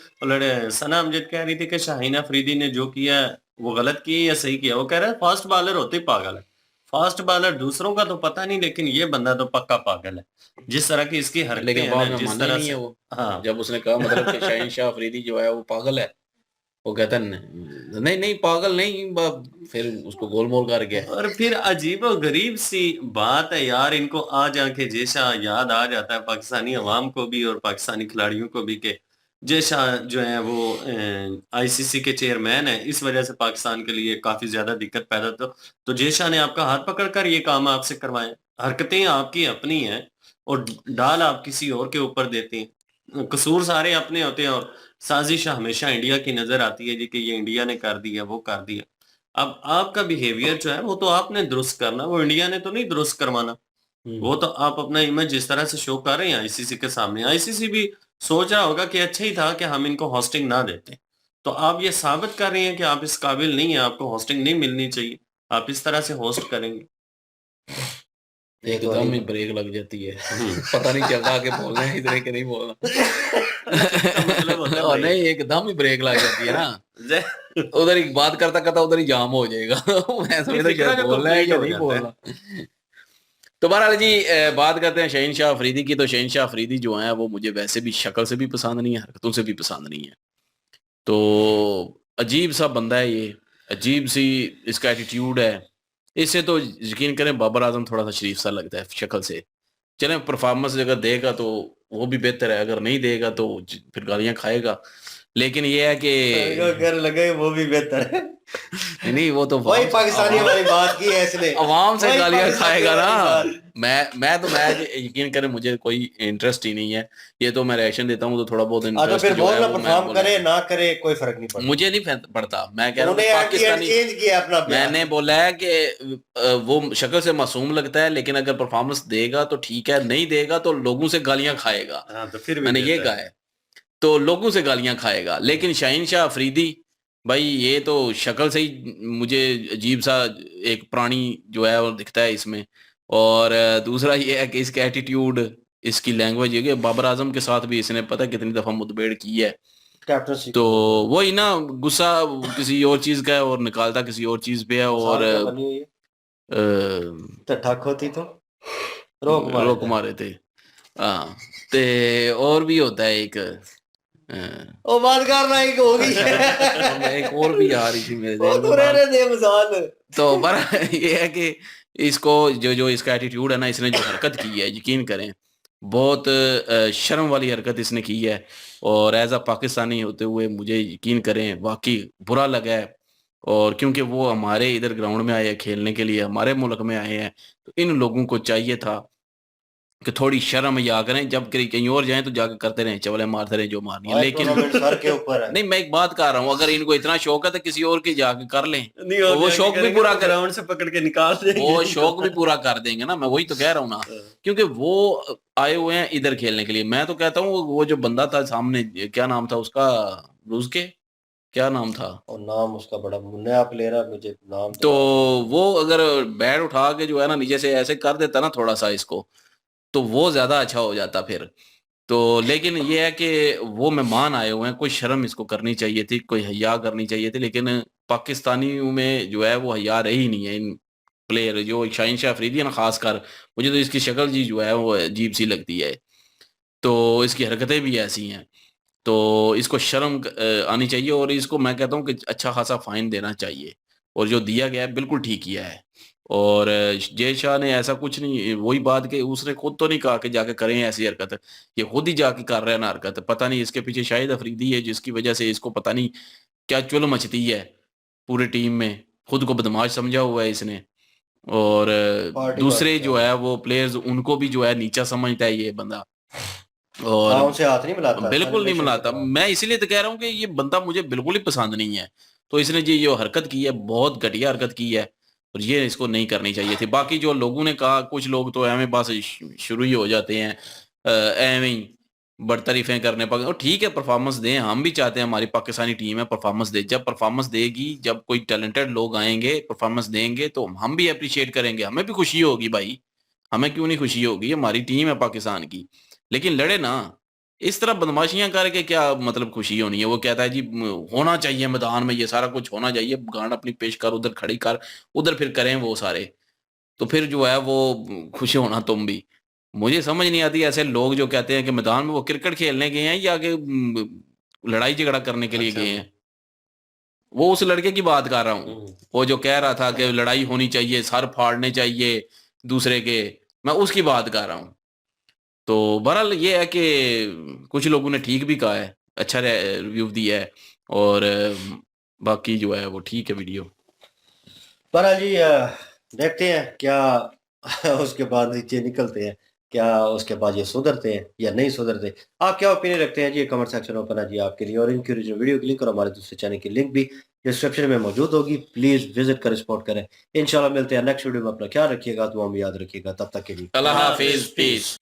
सना अमजद कह रही थी कि शाहीन अफरीदी ने जो किया है वो गलत किया या सही किया। वो कह रहा है फास्ट बॉलर होते ही पागल है। फास्ट बॉलर दूसरों का तो पता नहीं, लेकिन ये बंदा तो पक्का पागल है। जिस तरह की इसकी हरकतें लेकिन हैं बाद ना, में जिस माना ही तरह नहीं से, है वो। हाँ, जब उसने कहा मतलब कि शाहीन शाह अफरीदी जो है वो पागल है, वो कहता है नहीं नहीं पागल नहीं, फिर उसको गोल मोल कर गया। और फिर अजीब और गरीब सी बात है यार, इनको आज आके जैसा याद आ जाता है पाकिस्तानी अवाम को भी और पाकिस्तानी खिलाड़ियों को भी कि जैसा जो है वो आईसीसी के चेयरमैन है, इस वजह से पाकिस्तान के लिए काफी ज्यादा दिक्कत पैदा। तो जैशा ने आपका हाथ पकड़कर ये काम आपसे करवाए। हरकतें आपकी अपनी हैं और डाल आप किसी और के ऊपर देते हैं। कसूर सारे अपने होते हैं और साजिश हमेशा इंडिया की नजर आती है जी कि ये इंडिया ने कर दिया, वो कर दिया। अब आपका बिहेवियर जो है वो तो आपने दुरुस्त करना, वो इंडिया ने तो नहीं दुरुस्त करवाना। वो तो आप अपना इमेज जिस तरह से शो कर रहे हैं आईसीसी के सामने, आईसीसी भी सोच रहा होगा कि अच्छा ही था कि हम इनको होस्टिंग ना देते। तो आप ये साबित कर रहे हैं कि आप इस काबिल नहीं है, आपको होस्टिंग नहीं मिलनी चाहिए, आप इस तरह से होस्ट करेंगे। एकदम ही ब्रेक लग जाती है। पता नहीं चलता कि बोलना है इधर के नहीं बोलना। मतलब होता है और भाई। नहीं एकदम ही ब्रेक लग जाती है ना, उधर ही बात करता करता उधर ही जाम हो जाएगा। मैं समझता फिक्रा शायद का बोलना है complete या हो नहीं जाता है। बोलना। तो बहरहाल जी बात करते हैं शहीन शाह अफरीदी की। तो शहीन शाह अफरीदी जो है वो मुझे वैसे भी शक्ल से भी पसंद नहीं है, हरकतों से भी पसंद नहीं है। तो अजीब सा बंदा है ये, अजीब सी इसका एटीट्यूड है। इससे तो यकीन करें बाबर आजम थोड़ा सा शरीफ सा लगता है शक्ल से। चलें परफॉर्मेंस अगर देगा तो वो भी बेहतर है, अगर नहीं देगा तो फिर गालियां खाएगा। लेकिन ये है कि घर लगे वो भी बेहतर है। नहीं वो तो वही पाकिस्तानी वाली बात की है इसने, अवाम से वही गालियां पाकिस्तानी खाएगा वाली ना। बात। मैं यकीन करें मुझे कोई इंटरेस्ट ही नहीं है। ये तो मैं रिएक्शन देता हूँ तो थोड़ा बहुत तो इंटरेस्ट फिर जो है बोलना, वो मैं परफॉर्म करे ना करे कोई फर्क नहीं पड़ता। मुझे नहीं पड़ता। मैं कह रहा हूँ उन्होंने पाकिस्तानी, चेंज किया अपना बयान। मैंने बोला है कि वो शक्ल से मासूम लगता है, लेकिन अगर परफॉर्मेंस देगा तो ठीक है, नहीं देगा तो लोगों से गालियां खाएगा। हाँ, तो फिर भी मैंने ये बेहतर कहा है, तो लोगों से गालियां खाएगा। लेकिन शाहीन शाह अफरीदी भाई ये तो शक्ल से ही मुझे अजीब सा एक प्राणी जो है वो दिखता है इसमें। और दूसरा ये है कि इसका एटीट्यूड, इसकी लैंग्वेज, ये कि बाबर आजम के साथ भी इसने पता कितनी दफा मुठभेड़ की है। कैप्टनशिप तो वही ना, गुस्सा किसी और चीज का है और निकालता किसी और चीज पे है। और बनी हुई है तो ठक होती तो रोक मारे थे। हाँ, ते और भी होता है एक ओ बात कर रहा है होगी। एक और भी आ रही थी मेरे वो ज़हन तो में बात। रहने दे मजाल। तो पर ये है कि इसको जो इसका एटीट्यूड है ना, इसने जो हरकत की है यकीन करें बहुत शर्म वाली हरकत इसने की है। और एज अ पाकिस्तानी होते हुए मुझे यकीन करें वाकई बुरा लगा है। और क्योंकि वो हमारे इधर ग्राउंड में आए हैं खेलने के लिए, हमारे मुल्क में आए हैं, तो इन लोगों को चाहिए था कि थोड़ी शर्म या करें, जब कहीं और जाएं तो जाकर करते रहें, चवले मारते रहें जो मारनी है। हमारे लेकिन टूर्नामेंट सर के ऊपर है। नहीं, मैं एक बात कर रहा हूँ, अगर इनको इतना शौक है तो किसी और के जाके कर लें, नहीं तो वो जाके शौक भी करेंगे, पूरा वो कर, ग्राउंड से पकड़ के निकाल देंगे। वो शौक भी पूरा कर देंगे ना, मैं वही तो कह रहा हूँ ना, क्योंकि वो आए हुए हैं इधर खेलने के लिए। मैं तो कहता हूँ वो जो बंदा था सामने, क्या नाम था उसका, रूस के क्या नाम था, और नाम उसका बड़ा नया प्लेयर है, मुझे नाम तो वो अगर बैट उठा के जो है ना नीचे से ऐसे कर देता ना थोड़ा सा इसको, तो वो ज्यादा अच्छा हो जाता फिर तो। लेकिन ये है कि वो मेहमान आए हुए हैं, कोई शर्म इसको करनी चाहिए थी, कोई हया करनी चाहिए थी, लेकिन पाकिस्तानियों में जो है वो हया रही नहीं है। इन प्लेयर जो शाहीन शाह अफरीदी है ना खासकर, मुझे तो इसकी शक्ल जी जो है वो अजीब सी लगती है, तो इसकी हरकतें भी ऐसी हैं, तो इसको शर्म आनी चाहिए, और इसको मैं कहता हूँ कि अच्छा खासा फाइन देना चाहिए, और जो दिया गया है बिल्कुल ठीक किया है। और जय शाह ने ऐसा कुछ नहीं, वही बात कि उसने खुद तो नहीं कहा कि जाके करें ऐसी हरकत, ये खुद ही जाके कर रहे हैं ना हरकत। पता नहीं इसके पीछे शाहिद अफरीदी है जिसकी वजह से इसको पता नहीं क्या चुल मचती है पूरी टीम में, खुद को बदमाश समझा हुआ है इसने, और पार्टी दूसरे करते जो हैं। है वो प्लेयर्स उनको भी जो है नीचा समझता है ये बंदा, और गाँव से हाथ नहीं मिलाता, बिल्कुल नहीं सेलिब्रेशन के मिलाता। दौरान। मैं इसीलिए तो कह रहा हूँ कि ये बंदा मुझे बिल्कुल ही पसंद नहीं है, तो इसने जो हरकत की है बहुत घटिया हरकत की है, और ये इसको नहीं करनी चाहिए थी। बाकी जो लोगों ने कहा, कुछ लोग तो एवं बस शुरू ही हो जाते हैं एवं ही बड़तारीफें करने पर, और ठीक है परफॉर्मेंस दें, हम भी चाहते हैं हमारी पाकिस्तानी टीम है परफॉर्मेंस दे, जब परफॉर्मेंस देगी, जब कोई टैलेंटेड लोग आएंगे परफॉर्मेंस देंगे तो हम भी अप्रिशिएट करेंगे, हमें भी खुशी होगी भाई, हमें क्यों नहीं खुशी होगी, हमारी टीम है पाकिस्तान की। लेकिन लड़े ना इस तरह बदमाशियां करके, क्या मतलब खुशी होनी है। वो कहता है जी होना चाहिए मैदान में, ये सारा कुछ होना चाहिए, गांड अपनी पेश कर, उधर खड़ी कर, उधर फिर करें वो सारे, तो फिर जो है वो खुशी होना तुम भी। मुझे समझ नहीं आती ऐसे लोग जो कहते हैं कि मैदान में वो क्रिकेट खेलने गए हैं या कि लड़ाई झगड़ा करने के लिए अच्छा। गए हैं। वो उस लड़के की बात कर रहा हूँ, वो जो कह रहा था कि लड़ाई होनी चाहिए, सर फाड़ने चाहिए दूसरे के, मैं उसकी बात कर रहा हूँ। तो बहरहाल ये है कि कुछ लोगों ने ठीक भी कहा है, अच्छा रिव्यू दिया है, और बाकी जो है वो ठीक है वीडियो। बहरहाल जी देखते हैं क्या उसके बाद नीचे निकलते हैं, क्या उसके बाद ये सुधरते हैं या नहीं सुधरते। आप क्या ओपिनियन रखते हैं जी, कमेंट सेक्शन ओपन है जी आपके लिए, और इनकी ओरिजिनल वीडियो की लिंक और हमारे दूसरे चैनल की लिंक भी डिस्क्रिप्शन में मौजूद होगी, प्लीज विजिट कर सपोर्ट करें। इंशाल्लाह मिलते हैं नेक्स्ट वीडियो में, अपना ख्याल रखिएगा, तो हम याद रखिएगा, तब तक के लिए अल्लाह हाफिज, पीस।